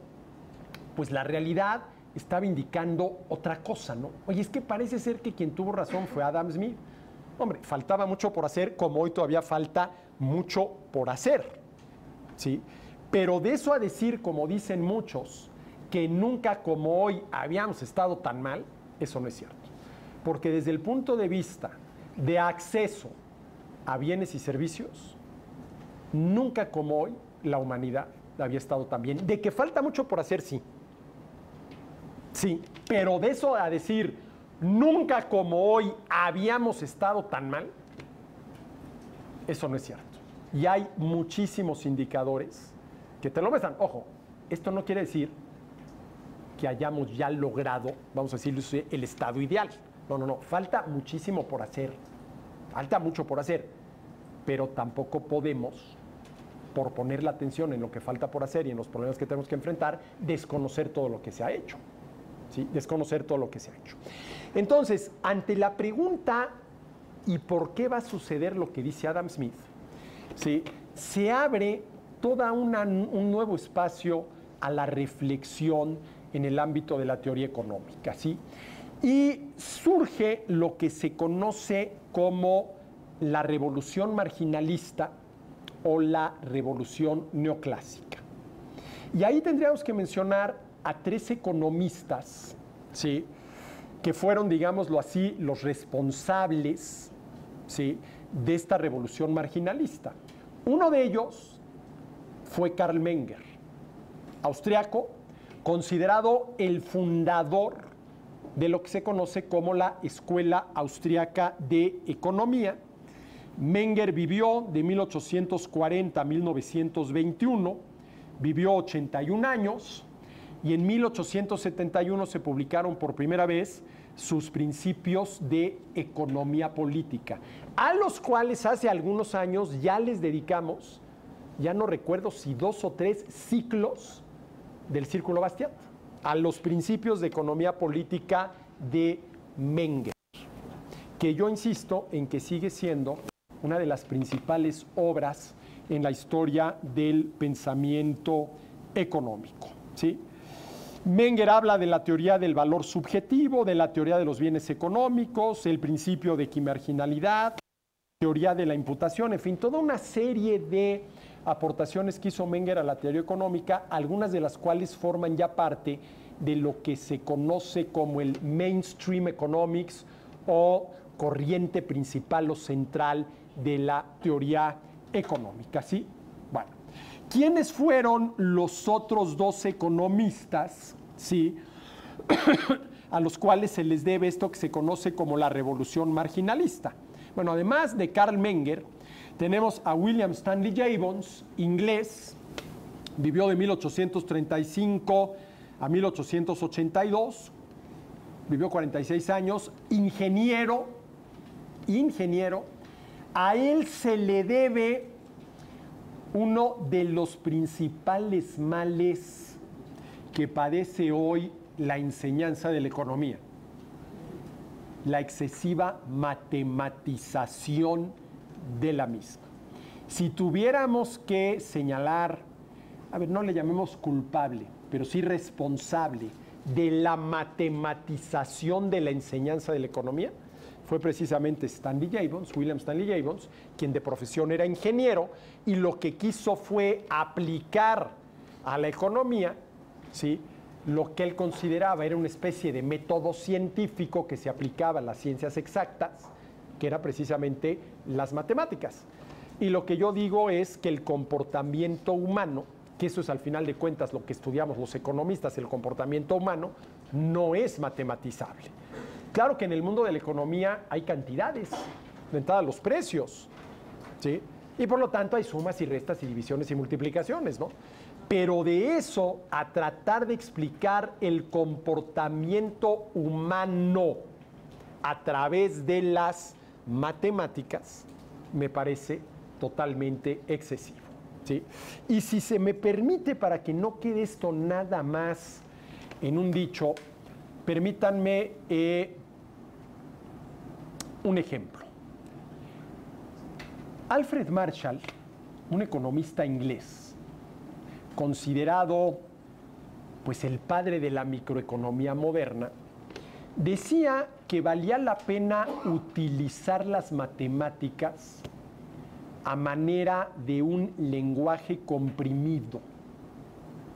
pues la realidad estaba indicando otra cosa, ¿no? Oye, es que parece ser que quien tuvo razón fue Adam Smith. Hombre, faltaba mucho por hacer, como hoy todavía falta mucho por hacer, ¿sí? Pero de eso a decir, como dicen muchos, que nunca como hoy habíamos estado tan mal, eso no es cierto. Porque desde el punto de vista de acceso a bienes y servicios, nunca como hoy la humanidad había estado tan bien. De que falta mucho por hacer, sí. Sí, pero de eso a decir, nunca como hoy habíamos estado tan mal, eso no es cierto. Y hay muchísimos indicadores que te lo muestran. Ojo, esto no quiere decir que hayamos ya logrado, vamos a decir, el estado ideal. No, no, no, falta muchísimo por hacer. Falta mucho por hacer. Pero tampoco podemos, por poner la atención en lo que falta por hacer y en los problemas que tenemos que enfrentar, desconocer todo lo que se ha hecho. ¿Sí? Desconocer todo lo que se ha hecho. Entonces, ante la pregunta ¿y por qué va a suceder lo que dice Adam Smith? ¿Sí? Se abre todo un nuevo espacio a la reflexión en el ámbito de la teoría económica, ¿sí? Y surge lo que se conoce como la revolución marginalista o la revolución neoclásica. Y ahí tendríamos que mencionar a 3 economistas, ¿sí?, que fueron, digámoslo así, los responsables, ¿sí?, de esta revolución marginalista. Uno de ellos fue Karl Menger, austriaco, considerado el fundador de lo que se conoce como la Escuela Austriaca de Economía. Menger vivió de 1840 a 1921, vivió 81 años, y en 1871 se publicaron por primera vez sus principios de economía política, a los cuales hace algunos años ya les dedicamos, ya no recuerdo si 2 o 3 ciclos del Círculo Bastiat, a los principios de economía política de Menger, que yo insisto en que sigue siendo una de las principales obras en la historia del pensamiento económico, ¿sí? Menger habla de la teoría del valor subjetivo, de la teoría de los bienes económicos, el principio de equimarginalidad, teoría de la imputación, en fin, toda una serie de aportaciones que hizo Menger a la teoría económica, algunas de las cuales forman ya parte de lo que se conoce como el mainstream economics o corriente principal o central de la teoría económica, ¿sí? Bueno, ¿quiénes fueron los otros 2 economistas, sí, a los cuales se les debe esto que se conoce como la revolución marginalista? Bueno, además de Karl Menger, tenemos a William Stanley Jevons, inglés, vivió de 1835 a 1882, vivió 46 años, ingeniero, a él se le debe uno de los principales males que padece hoy la enseñanza de la economía: la excesiva matematización de la misma. Si tuviéramos que señalar, a ver, no le llamemos culpable, pero sí responsable de la matematización de la enseñanza de la economía, fue precisamente William Stanley Jevons, quien de profesión era ingeniero, y lo que quiso fue aplicar a la economía, ¿sí?, lo que él consideraba era una especie de método científico que se aplicaba a las ciencias exactas, que era precisamente las matemáticas. Y lo que yo digo es que el comportamiento humano, que eso es al final de cuentas lo que estudiamos los economistas, el comportamiento humano, no es matematizable. Claro que en el mundo de la economía hay cantidades, de entrada los precios, ¿sí?, y por lo tanto hay sumas y restas y divisiones y multiplicaciones, ¿no? Pero de eso a tratar de explicar el comportamiento humano a través de las matemáticas, me parece totalmente excesivo, ¿sí? Y si se me permite, para que no quede esto nada más en un dicho, permítanme un ejemplo. Alfred Marshall, un economista inglés, considerado pues el padre de la microeconomía moderna, decía que valía la pena utilizar las matemáticas a manera de un lenguaje comprimido.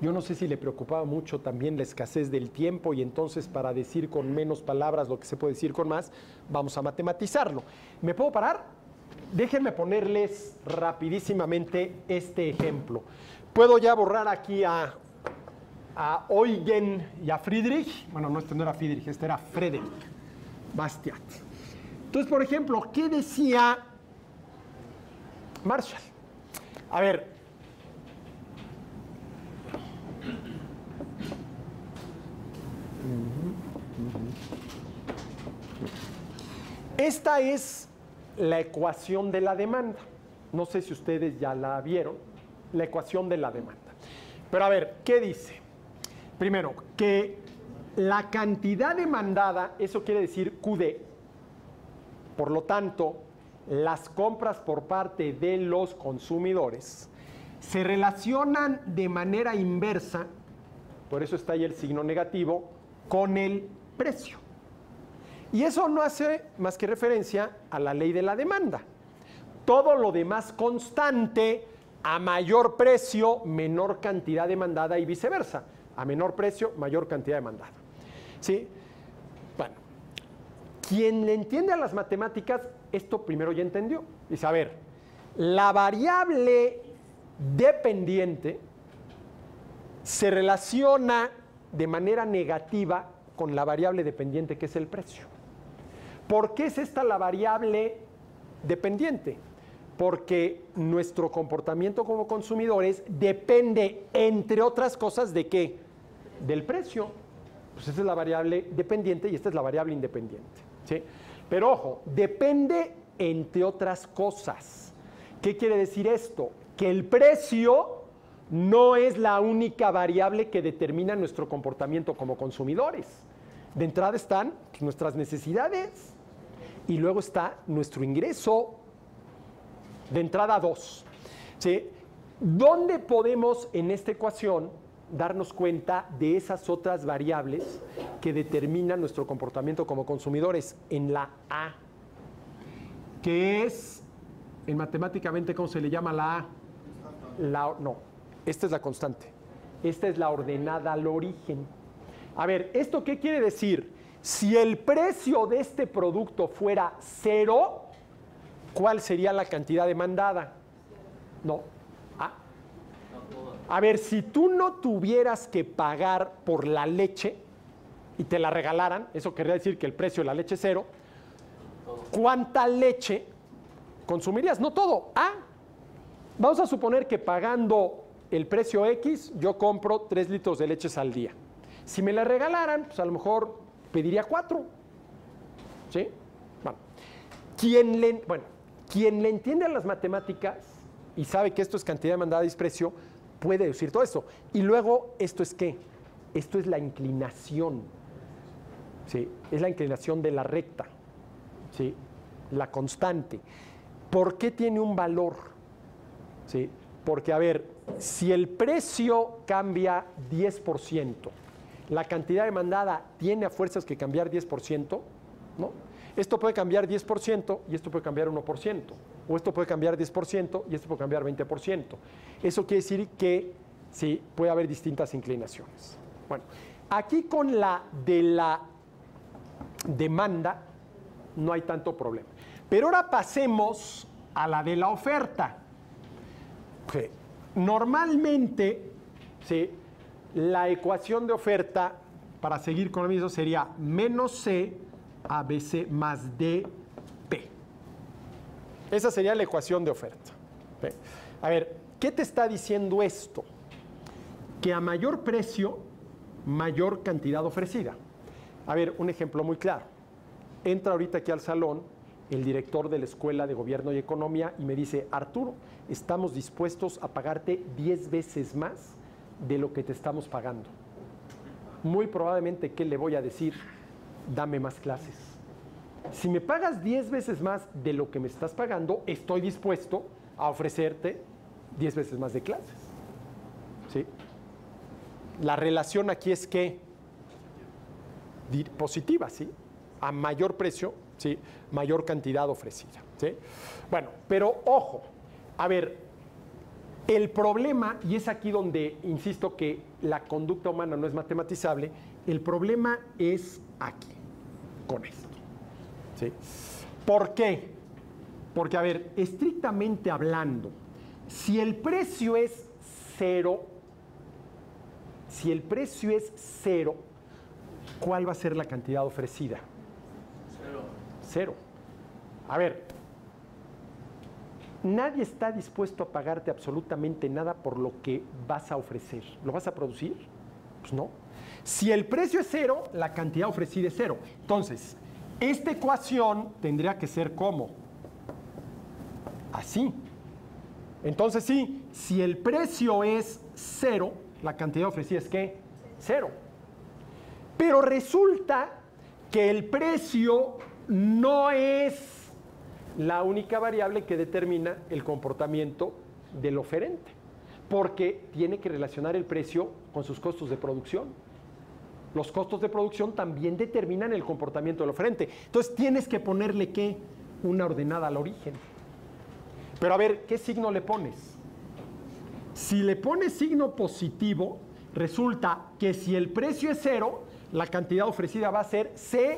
Yo no sé si le preocupaba mucho también la escasez del tiempo, y entonces para decir con menos palabras lo que se puede decir con más, vamos a matematizarlo. ¿Me puedo parar? Déjenme ponerles rapidísimamente este ejemplo. Puedo ya borrar aquí a Eugen y a Friedrich. Bueno, no, este no era Friedrich, este era Frederick Bastiat. Entonces, por ejemplo, ¿qué decía Marshall? A ver, esta es la ecuación de la demanda. No sé si ustedes ya la vieron, la ecuación de la demanda. Pero a ver, ¿qué dice? Primero, que la cantidad demandada, eso quiere decir QD, por lo tanto, las compras por parte de los consumidores se relacionan de manera inversa por eso está ahí el signo negativo con el precio. Y eso no hace más que referencia a la ley de la demanda. Todo lo demás constante, a mayor precio, menor cantidad demandada y viceversa. A menor precio, mayor cantidad demandada. ¿Sí? Bueno, quien le entiende a las matemáticas, esto primero ya entendió. Dice, a ver, la variable dependiente se relaciona de manera negativa con la variable dependiente que es el precio. ¿Por qué es esta la variable dependiente? Porque nuestro comportamiento como consumidores depende, entre otras cosas, ¿de qué? Del precio. Pues esa es la variable dependiente y esta es la variable independiente, ¿sí? Pero ojo, depende entre otras cosas. ¿Qué quiere decir esto? Que el precio no es la única variable que determina nuestro comportamiento como consumidores. De entrada están nuestras necesidades y luego está nuestro ingreso. De entrada, dos. ¿Sí? ¿Dónde podemos en esta ecuación darnos cuenta de esas otras variables que determinan nuestro comportamiento como consumidores? En la A, que es, matemáticamente, ¿cómo se le llama la A? No, esta es la constante. Esta es la ordenada al origen. A ver, ¿esto qué quiere decir? Si el precio de este producto fuera 0, ¿cuál sería la cantidad demandada? No. A ver, si tú no tuvieras que pagar por la leche y te la regalaran, eso querría decir que el precio de la leche es 0, ¿cuánta leche consumirías? No todo. Vamos a suponer que pagando el precio X, yo compro 3 litros de leche al día. Si me la regalaran, pues a lo mejor pediría 4. ¿Sí? Bueno, quien le entiende a las matemáticas y sabe que esto es cantidad demandada y precio, puede decir todo esto. Y luego, ¿esto es qué? Esto es la inclinación. ¿Sí? Es la inclinación de la recta. ¿Sí? La constante. ¿Por qué tiene un valor? ¿Sí? Porque, a ver, si el precio cambia 10%, la cantidad demandada tiene a fuerzas que cambiar 10%, ¿no? Esto puede cambiar 10% y esto puede cambiar 1%. O esto puede cambiar 10% y esto puede cambiar 20%. Eso quiere decir que sí, puede haber distintas inclinaciones. Bueno, aquí con la de la demanda no hay tanto problema. Pero ahora pasemos a la de la oferta. Sí. Normalmente, ¿sí?, la ecuación de oferta, para seguir con lo mismo, sería menos C ABC más DP. Esa sería la ecuación de oferta. ¿Sí? A ver, ¿qué te está diciendo esto? Que a mayor precio, mayor cantidad ofrecida. A ver, un ejemplo muy claro. Entra ahorita aquí al salón el director de la Escuela de Gobierno y Economía y me dice, Arturo, estamos dispuestos a pagarte 10 veces más de lo que te estamos pagando. Muy probablemente, ¿qué le voy a decir? Dame más clases. Si me pagas 10 veces más de lo que me estás pagando, estoy dispuesto a ofrecerte 10 veces más de clases. ¿Sí? La relación aquí es que positiva, ¿sí? A mayor precio, ¿sí?, mayor cantidad ofrecida. ¿Sí? Bueno, pero ojo, a ver, el problema, y es aquí donde insisto que la conducta humana no es matematizable, el problema es aquí, con esto. ¿Sí? ¿Por qué? Porque, a ver, estrictamente hablando, si el precio es 0, ¿cuál va a ser la cantidad ofrecida? 0. A ver, nadie está dispuesto a pagarte absolutamente nada por lo que vas a ofrecer. ¿Lo vas a producir? Pues no. Si el precio es 0, la cantidad ofrecida es 0. Entonces, esta ecuación tendría que ser ¿cómo? Así. Entonces sí, si el precio es 0, la cantidad ofrecida es ¿qué? 0. Pero resulta que el precio no es la única variable que determina el comportamiento del oferente. porque tiene que relacionar el precio con sus costos de producción. Los costos de producción también determinan el comportamiento del oferente. Entonces tienes que ponerle ¿qué? Una ordenada al origen. Pero a ver, ¿qué signo le pones? Si le pones signo positivo, resulta que si el precio es 0, la cantidad ofrecida va a ser C.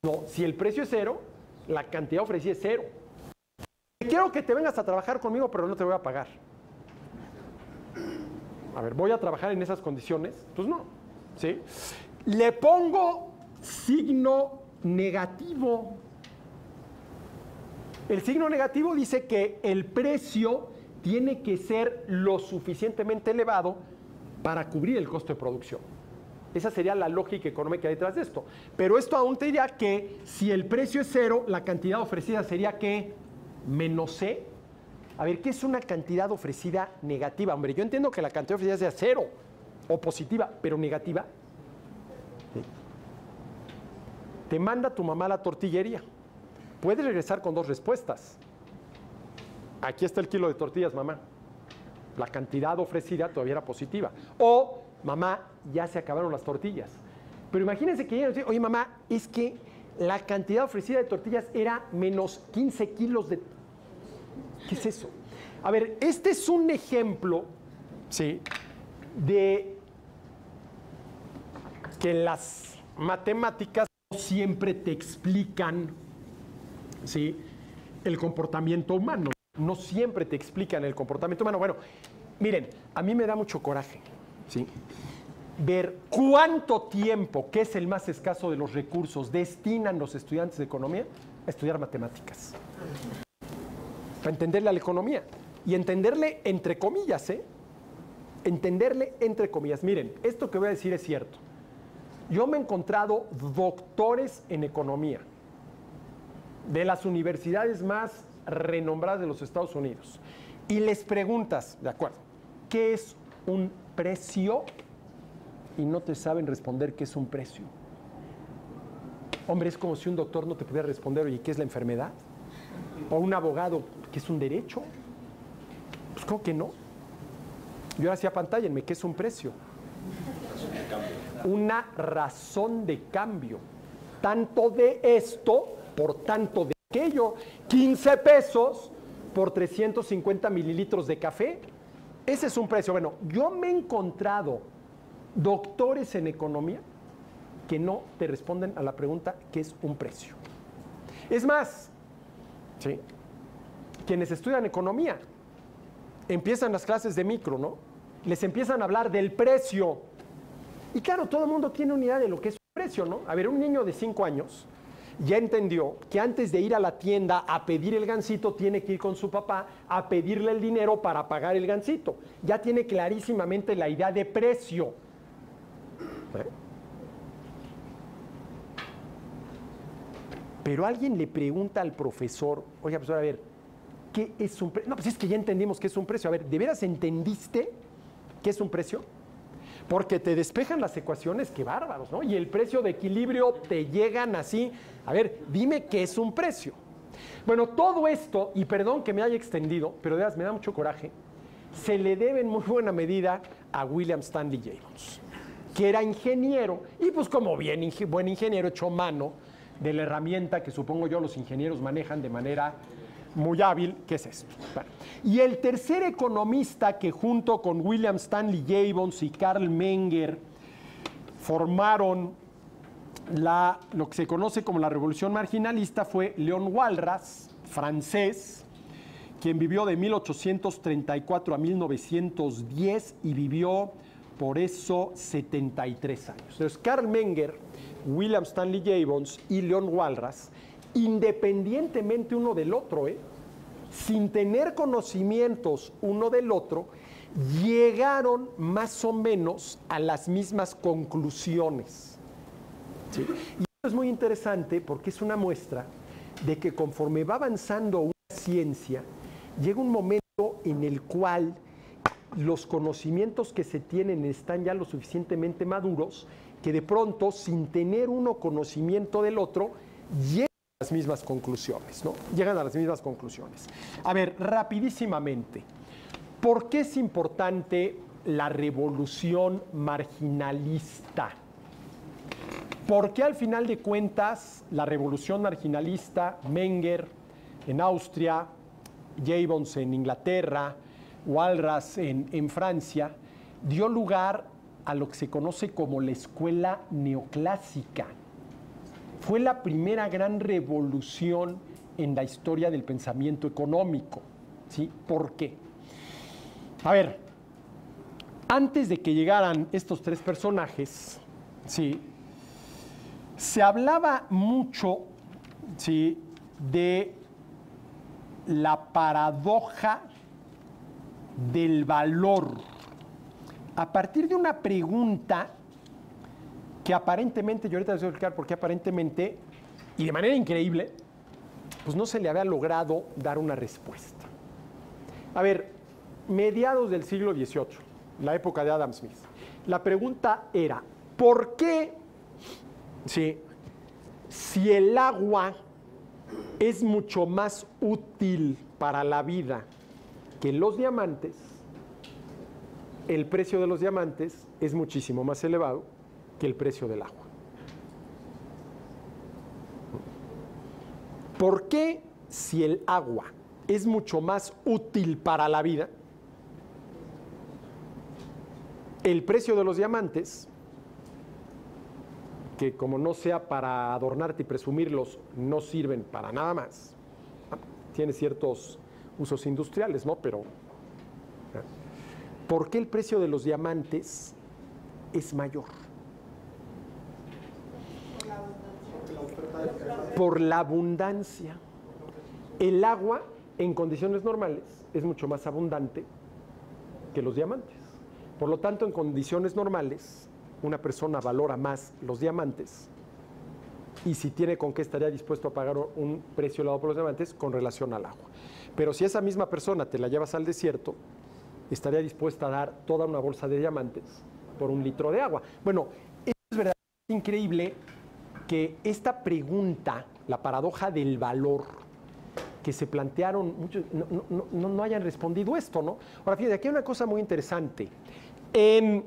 No, si el precio es 0, la cantidad ofrecida es 0. Quiero que te vengas a trabajar conmigo, pero no te voy a pagar. A ver, ¿voy a trabajar en esas condiciones? Pues no, ¿sí? Le pongo signo negativo. El signo negativo dice que el precio tiene que ser lo suficientemente elevado para cubrir el costo de producción. Esa sería la lógica económica detrás de esto. Pero esto aún te diría que si el precio es 0, la cantidad ofrecida sería ¿qué? Menos C. A ver, ¿qué es una cantidad ofrecida negativa? Hombre, yo entiendo que la cantidad ofrecida sea 0 o positiva, pero negativa. ¿Sí? Te manda tu mamá a la tortillería. Puedes regresar con 2 respuestas. Aquí está el kilo de tortillas, mamá. La cantidad ofrecida todavía era positiva. O, mamá, ya se acabaron las tortillas. Pero imagínense que llegan y dicen, oye, mamá, es que la cantidad ofrecida de tortillas era menos 15 kilos de... ¿Qué es eso? A ver, este es un ejemplo, ¿sí?, de que las matemáticas no siempre te explican, ¿sí?, el comportamiento humano. No siempre te explican el comportamiento humano. Bueno, miren, a mí me da mucho coraje, ¿sí?, ver cuánto tiempo, que es el más escaso de los recursos, destinan los estudiantes de economía a estudiar matemáticas. Para entenderle a la economía. Y entenderle entre comillas, ¿eh? Entenderle entre comillas. Miren, esto que voy a decir es cierto. Yo me he encontrado doctores en economía de las universidades más renombradas de los Estados Unidos. Y les preguntas, de acuerdo, ¿qué es un precio? Y no te saben responder qué es un precio. Hombre, es como si un doctor no te pudiera responder, oye, ¿qué es la enfermedad? O un abogado, ¿qué es un derecho? Pues, ¿cómo que no? Yo hacía pantállenme, ¿qué es un precio? Una razón de cambio. Tanto de esto por tanto de aquello. 15 pesos por 350 mililitros de café. Ese es un precio. Bueno, yo me he encontrado doctores en economía que no te responden a la pregunta ¿qué es un precio? Es más, ¿sí?, quienes estudian economía empiezan las clases de micro, ¿no? Les empiezan a hablar del precio. Y claro, todo el mundo tiene una idea de lo que es un precio, ¿no? A ver, un niño de 5 años ya entendió que antes de ir a la tienda a pedir el gansito, tiene que ir con su papá a pedirle el dinero para pagar el gansito. Ya tiene clarísimamente la idea de precio. ¿Eh? Pero alguien le pregunta al profesor, oye, profesor, a ver, ¿qué es un precio? No, pues es que ya entendimos qué es un precio. A ver, ¿de veras entendiste qué es un precio? Porque te despejan las ecuaciones, qué bárbaros, ¿no? Y el precio de equilibrio te llegan así. A ver, dime qué es un precio. Bueno, todo esto, y perdón que me haya extendido, pero de veras me da mucho coraje, se le debe en muy buena medida a William Stanley Jevons, que era ingeniero, y pues como bien buen ingeniero echó mano de la herramienta que supongo yo los ingenieros manejan de manera muy hábil, que es esto. Bueno, y el tercer economista que junto con William Stanley Jevons y Carl Menger formaron lo que se conoce como la revolución marginalista fue Leon Walras, francés, quien vivió de 1834 a 1910 y vivió por eso 73 años. Entonces, Carl Menger, William Stanley Jevons y Leon Walras, independientemente uno del otro, sin tener conocimientos uno del otro, llegaron más o menos a las mismas conclusiones. ¿Sí? Y esto es muy interesante porque es una muestra de que conforme va avanzando una ciencia, llega un momento en el cual los conocimientos que se tienen están ya lo suficientemente maduros que de pronto, sin tener uno conocimiento del otro, llegan a las mismas conclusiones, ¿no? Llegan a las mismas conclusiones. A ver, rapidísimamente. ¿Por qué es importante la revolución marginalista? Porque al final de cuentas, la revolución marginalista, Menger en Austria, Jevons en Inglaterra, Walras en Francia, dio lugar a lo que se conoce como la escuela neoclásica. Fue la primera gran revolución en la historia del pensamiento económico. ¿Sí? ¿Por qué? A ver, antes de que llegaran estos tres personajes, ¿sí?, se hablaba mucho, ¿sí?, de la paradoja del valor, a partir de una pregunta que aparentemente, yo ahorita les voy a explicar por qué aparentemente, y de manera increíble, pues no se le había logrado dar una respuesta. A ver, mediados del siglo XVIII, la época de Adam Smith, la pregunta era, ¿por qué, sí, si el agua es mucho más útil para la vida que los diamantes, el precio de los diamantes es muchísimo más elevado que el precio del agua? ¿Por qué si el agua es mucho más útil para la vida, el precio de los diamantes, que como no sea para adornarte y presumirlos, no sirven para nada más? Tiene ciertos usos industriales, ¿no? Pero ¿por qué el precio de los diamantes es mayor? Por la abundancia. El agua en condiciones normales es mucho más abundante que los diamantes. Por lo tanto, en condiciones normales, una persona valora más los diamantes, y si tiene con qué, estaría dispuesto a pagar un precio elevado por los diamantes con relación al agua. Pero si esa misma persona te la llevas al desierto, estaría dispuesta a dar toda una bolsa de diamantes por un litro de agua. Bueno, es verdaderamente increíble que esta pregunta, la paradoja del valor, que se plantearon muchos, no hayan respondido esto, ¿no? Ahora, fíjate, aquí hay una cosa muy interesante. En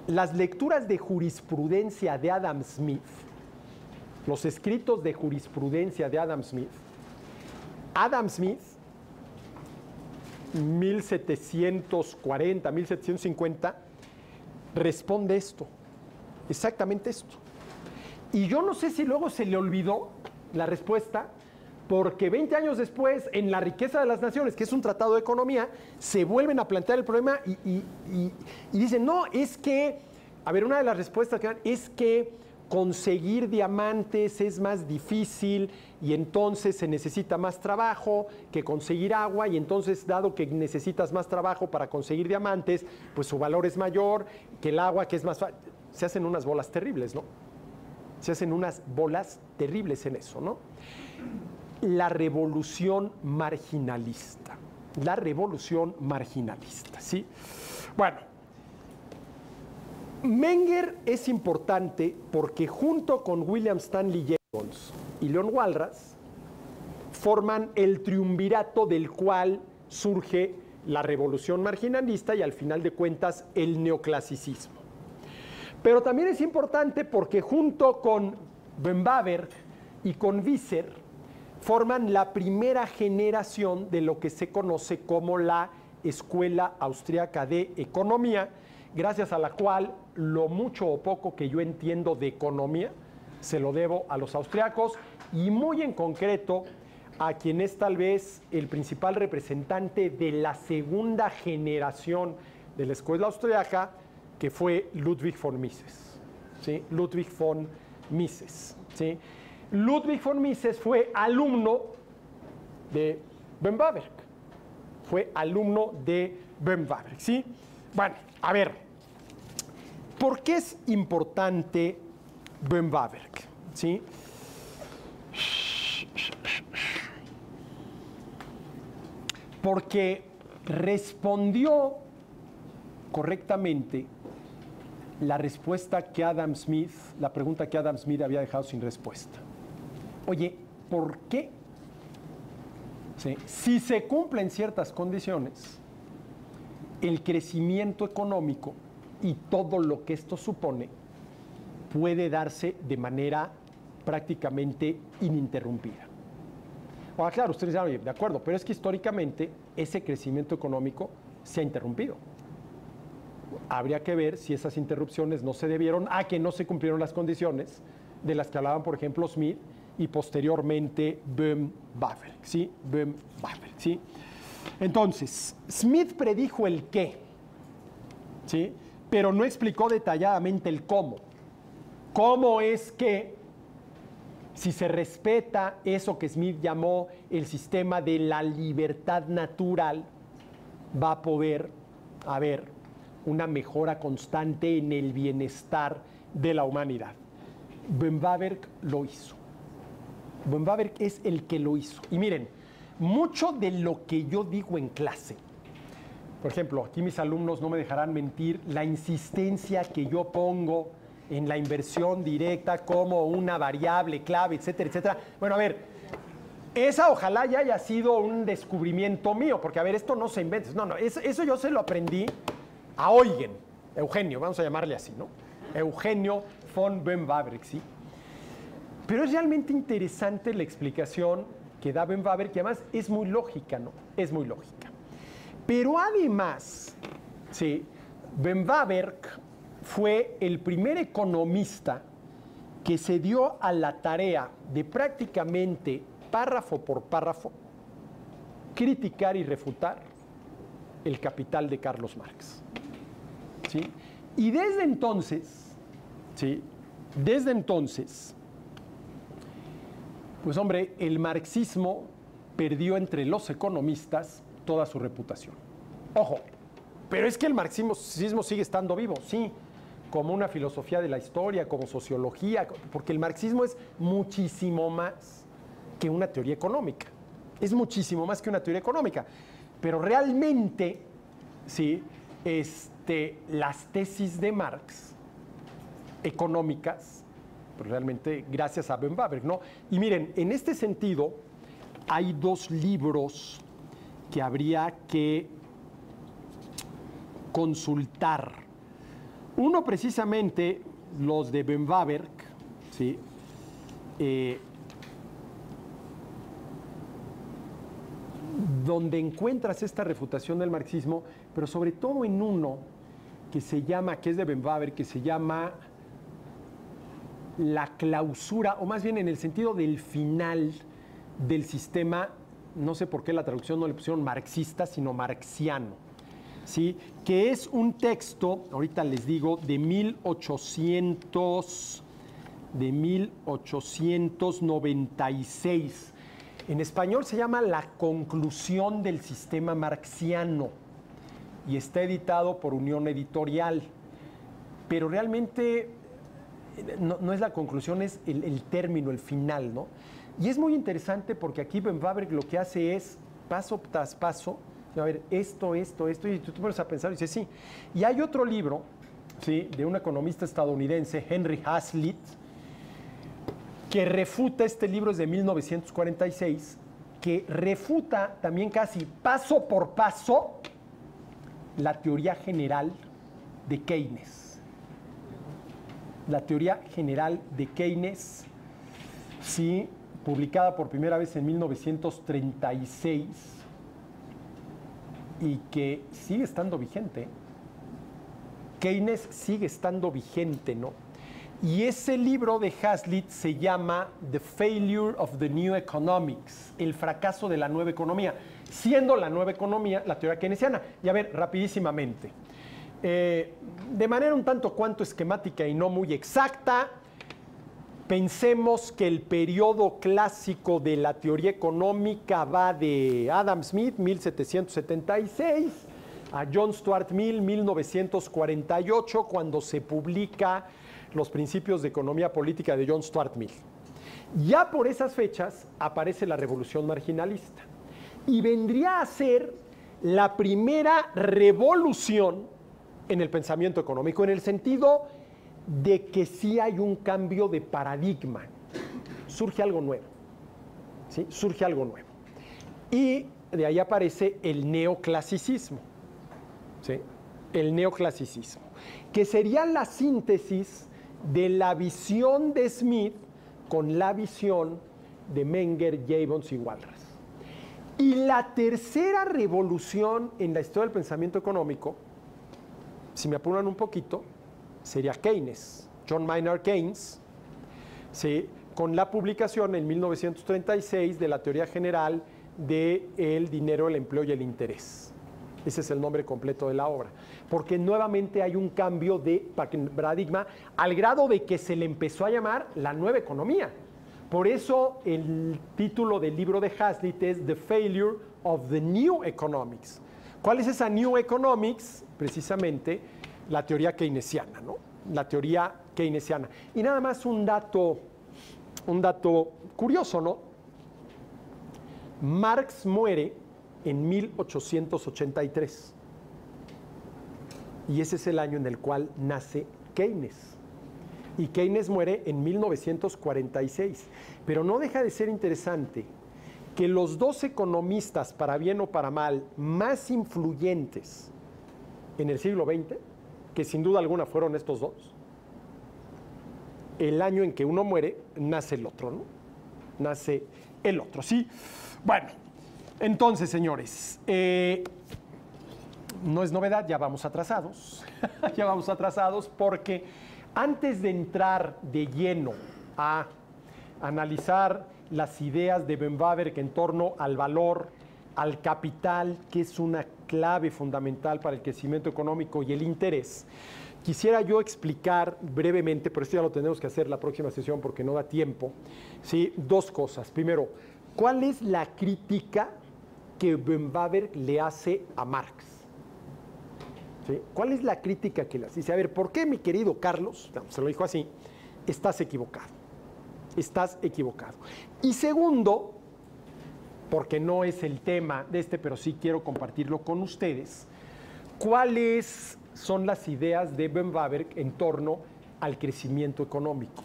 las lecturas de jurisprudencia de Adam Smith, los escritos de jurisprudencia de Adam Smith, 1740, 1750, responde esto, exactamente esto. Y yo no sé si luego se le olvidó la respuesta, porque 20 años después, en La riqueza de las naciones, que es un tratado de economía, se vuelven a plantear el problema y dicen, no, es que, a ver, una de las respuestas que dan es que conseguir diamantes es más difícil y entonces se necesita más trabajo que conseguir agua, y entonces, dado que necesitas más trabajo para conseguir diamantes, pues su valor es mayor que el agua, que es más fácil. Se hacen unas bolas terribles, ¿no? Se hacen unas bolas terribles en eso, ¿no? La revolución marginalista. La revolución marginalista, ¿sí? Bueno, Menger es importante porque junto con William Stanley Jevons y Leon Walras forman el triunvirato del cual surge la revolución marginalista y, al final de cuentas, el neoclasicismo. Pero también es importante porque junto con Böhm-Bawerk y con Visser forman la primera generación de lo que se conoce como la Escuela Austriaca de Economía, gracias a la cual lo mucho o poco que yo entiendo de economía se lo debo a los austriacos, y muy en concreto a quien es tal vez el principal representante de la segunda generación de la Escuela Austriaca, que fue Ludwig von Mises, ¿sí? Ludwig von Mises, ¿sí? Ludwig von Mises fue alumno de Böhm-Bawerk. Fue alumno de Böhm-Bawerk, ¿sí? Bueno, a ver, ¿por qué es importante Böhm-Bawerk? ¿Sí? Porque respondió correctamente la respuesta que Adam Smith, la pregunta que Adam Smith había dejado sin respuesta. Oye, ¿por qué ¿sí? Si se cumplen ciertas condiciones, el crecimiento económico y todo lo que esto supone puede darse de manera prácticamente ininterrumpida. Ahora, claro, ustedes dicen, oye, de acuerdo, pero es que históricamente ese crecimiento económico se ha interrumpido. Habría que ver si esas interrupciones no se debieron a que no se cumplieron las condiciones de las que hablaban, por ejemplo, Smith y posteriormente Böhm-Bawerk, ¿sí? Böhm-Bawerk, ¿sí? Entonces, Smith predijo el qué, ¿sí? Pero no explicó detalladamente el cómo. ¿Cómo es que, si se respeta eso que Smith llamó el sistema de la libertad natural, va a poder haber una mejora constante en el bienestar de la humanidad? Böhm-Bawerk lo hizo. Böhm-Bawerk es el que lo hizo. Y miren, mucho de lo que yo digo en clase, por ejemplo, aquí mis alumnos no me dejarán mentir, la insistencia que yo pongo en la inversión directa como una variable clave, etcétera, etcétera. Bueno, a ver, esa ojalá ya haya sido un descubrimiento mío, porque a ver, esto no se inventa. No, eso yo se lo aprendí a Eugenio, vamos a llamarle así, ¿no? Eugenio von Böhm-Bawerk, ¿sí? Pero es realmente interesante la explicación que da Böhm-Bawerk, que además es muy lógica, ¿no? Es muy lógica. Pero además, ¿sí? Böhm-Bawerk fue el primer economista que se dio a la tarea de prácticamente párrafo por párrafo criticar y refutar el Capital de Carlos Marx, ¿sí? Y desde entonces, ¿sí? Desde entonces, pues hombre, el marxismo perdió entre los economistas toda su reputación. Ojo, pero es que el marxismo sigue estando vivo, sí, como una filosofía de la historia, como sociología, porque el marxismo es muchísimo más que una teoría económica. Es muchísimo más que una teoría económica. Pero realmente, sí, las tesis de Marx económicas, pues realmente gracias a Böhm-Bawerk, ¿no? Y miren, en este sentido, hay dos libros que habría que consultar. Uno precisamente, los de Böhm-Bawerk, ¿sí? Donde encuentras esta refutación del marxismo, pero sobre todo en uno que se llama, que es de Böhm-Bawerk, que se llama La clausura, o más bien en el sentido del final del sistema, no sé por qué la traducción no le pusieron marxista, sino marxiano, ¿sí? Que es un texto, ahorita les digo, de 1896. En español se llama La conclusión del sistema marxiano y está editado por Unión Editorial. Pero realmente no es la conclusión, es el término, el final, ¿no? Y es muy interesante porque aquí Böhm-Bawerk lo que hace es, paso tras paso, a ver, esto, y tú te pones a pensar y dices, sí. Y hay otro libro, ¿sí? De un economista estadounidense, Henry Hazlitt, que refuta, este libro es de 1946, que refuta también casi paso por paso la teoría general de Keynes. La teoría general de Keynes, sí, publicada por primera vez en 1936 y que sigue estando vigente. Keynes sigue estando vigente, ¿no? Y ese libro de Hazlitt se llama The Failure of the New Economics, el fracaso de la nueva economía, siendo la nueva economía la teoría keynesiana. Y a ver, rapidísimamente, de manera un tanto cuanto esquemática y no muy exacta, pensemos que el periodo clásico de la teoría económica va de Adam Smith, 1776, a John Stuart Mill, 1948, cuando se publica Los principios de economía política de John Stuart Mill. Ya por esas fechas aparece la revolución marginalista y vendría a ser la primera revolución en el pensamiento económico, en el sentido de que sí hay un cambio de paradigma, surge algo nuevo, ¿sí? Surge algo nuevo. Y de ahí aparece el neoclasicismo, ¿sí? El neoclasicismo, que sería la síntesis de la visión de Smith con la visión de Menger, Jevons y Walras. Y la tercera revolución en la historia del pensamiento económico, si me apuran un poquito, sería Keynes, John Maynard Keynes, ¿sí? Con la publicación en 1936 de la teoría general del dinero, el empleo y el interés. Ese es el nombre completo de la obra. Porque nuevamente hay un cambio de paradigma al grado de que se le empezó a llamar la nueva economía. Por eso el título del libro de Hazlitt es The Failure of the New Economics. ¿Cuál es esa New Economics? Precisamente la teoría keynesiana, ¿no? La teoría keynesiana. Y nada más un dato curioso, ¿no? Marx muere en 1883. Y ese es el año en el cual nace Keynes. Y Keynes muere en 1946. Pero no deja de ser interesante que los dos economistas, para bien o para mal, más influyentes en el siglo XX, que sin duda alguna fueron estos dos, el año en que uno muere, nace el otro, ¿no? Nace el otro, ¿sí? Bueno, entonces, señores, no es novedad, ya vamos atrasados. Ya vamos atrasados porque antes de entrar de lleno a analizar las ideas de Ben Waberg en torno al valor, al capital, que es una clave fundamental para el crecimiento económico y el interés, quisiera yo explicar brevemente, pero esto ya lo tenemos que hacer la próxima sesión porque no da tiempo, ¿sí? Dos cosas. Primero, ¿cuál es la crítica que Ben Waberg le hace a Marx? ¿Sí? ¿Cuál es la crítica que le hace? Dice, a ver, ¿por qué, mi querido Carlos, se lo dijo así, estás equivocado? Estás equivocado. Y segundo, porque no es el tema de este, pero sí quiero compartirlo con ustedes, ¿cuáles son las ideas de Ben Waberg en torno al crecimiento económico?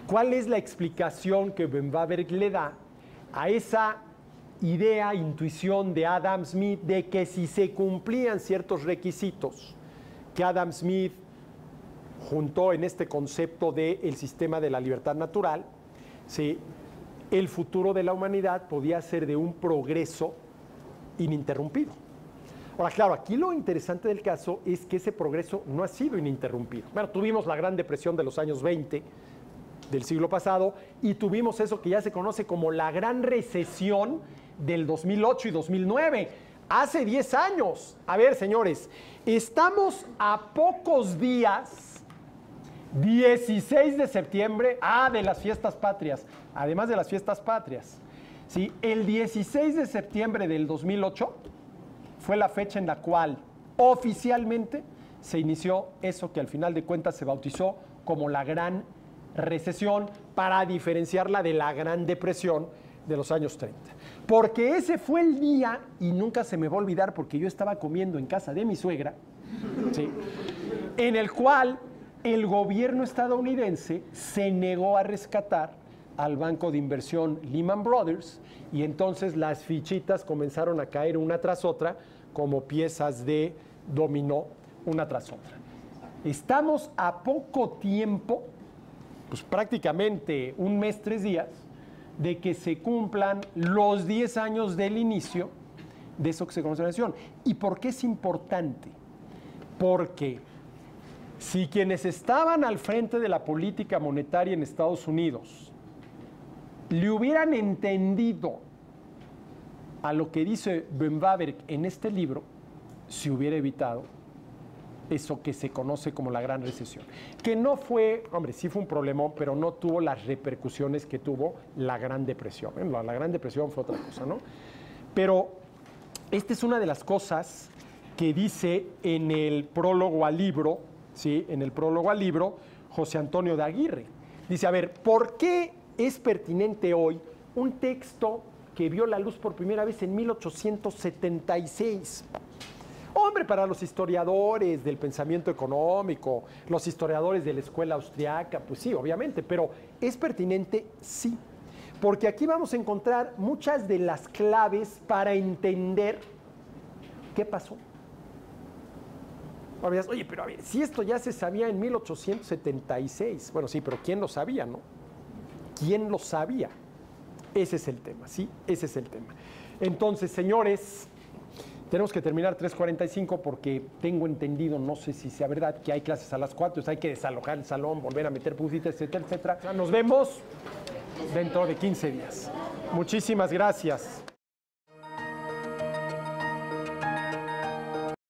¿Cuál es la explicación que Ben Waberg le da a esa idea, intuición de Adam Smith de que si se cumplían ciertos requisitos que Adam Smith juntó en este concepto del sistema de la libertad natural, ¿sí?, el futuro de la humanidad podía ser de un progreso ininterrumpido? Ahora, claro, aquí lo interesante del caso es que ese progreso no ha sido ininterrumpido. Bueno, tuvimos la Gran Depresión de los años 20 del siglo pasado y tuvimos eso que ya se conoce como la Gran Recesión del 2008 y 2009. Hace 10 años. A ver, señores, estamos a pocos días, 16 de septiembre, de las fiestas patrias, además de las fiestas patrias. ¿Sí? El 16 de septiembre del 2008 fue la fecha en la cual oficialmente se inició eso que al final de cuentas se bautizó como la Gran Recesión, para diferenciarla de la Gran Depresión de los años 30. Porque ese fue el día, y nunca se me va a olvidar porque yo estaba comiendo en casa de mi suegra, ¿sí?, en el cual el gobierno estadounidense se negó a rescatar al banco de inversión Lehman Brothers, y entonces las fichitas comenzaron a caer una tras otra como piezas de dominó, una tras otra. Estamos a poco tiempo, pues prácticamente un mes, 3 días, de que se cumplan los 10 años del inicio de eso que se conoce en la nación. ¿Y por qué es importante? Porque si quienes estaban al frente de la política monetaria en Estados Unidos le hubieran entendido a lo que dice Ben Waberg en este libro, se hubiera evitado eso que se conoce como la Gran Recesión. Que no fue, hombre, sí fue un problemón, pero no tuvo las repercusiones que tuvo la Gran Depresión. La Gran Depresión fue otra cosa, ¿no? Pero esta es una de las cosas que dice en el prólogo al libro, ¿sí?, en el prólogo al libro, José Antonio de Aguirre. Dice, a ver, ¿por qué es pertinente hoy un texto que vio la luz por primera vez en 1876? Hombre, para los historiadores del pensamiento económico, los historiadores de la escuela austriaca, pues sí, obviamente, pero ¿es pertinente? Sí. porque aquí vamos a encontrar muchas de las claves para entender qué pasó. Ahora dirás, oye, pero a ver, si esto ya se sabía en 1876, bueno, sí, pero ¿quién lo sabía, no? ¿Quién lo sabía? Ese es el tema, ¿sí? Ese es el tema. Entonces, señores, tenemos que terminar 3:45 porque tengo entendido, no sé si sea verdad, que hay clases a las 4, entonces hay que desalojar el salón, volver a meter pusitas, etcétera, etcétera. Nos vemos dentro de 15 días. Muchísimas gracias.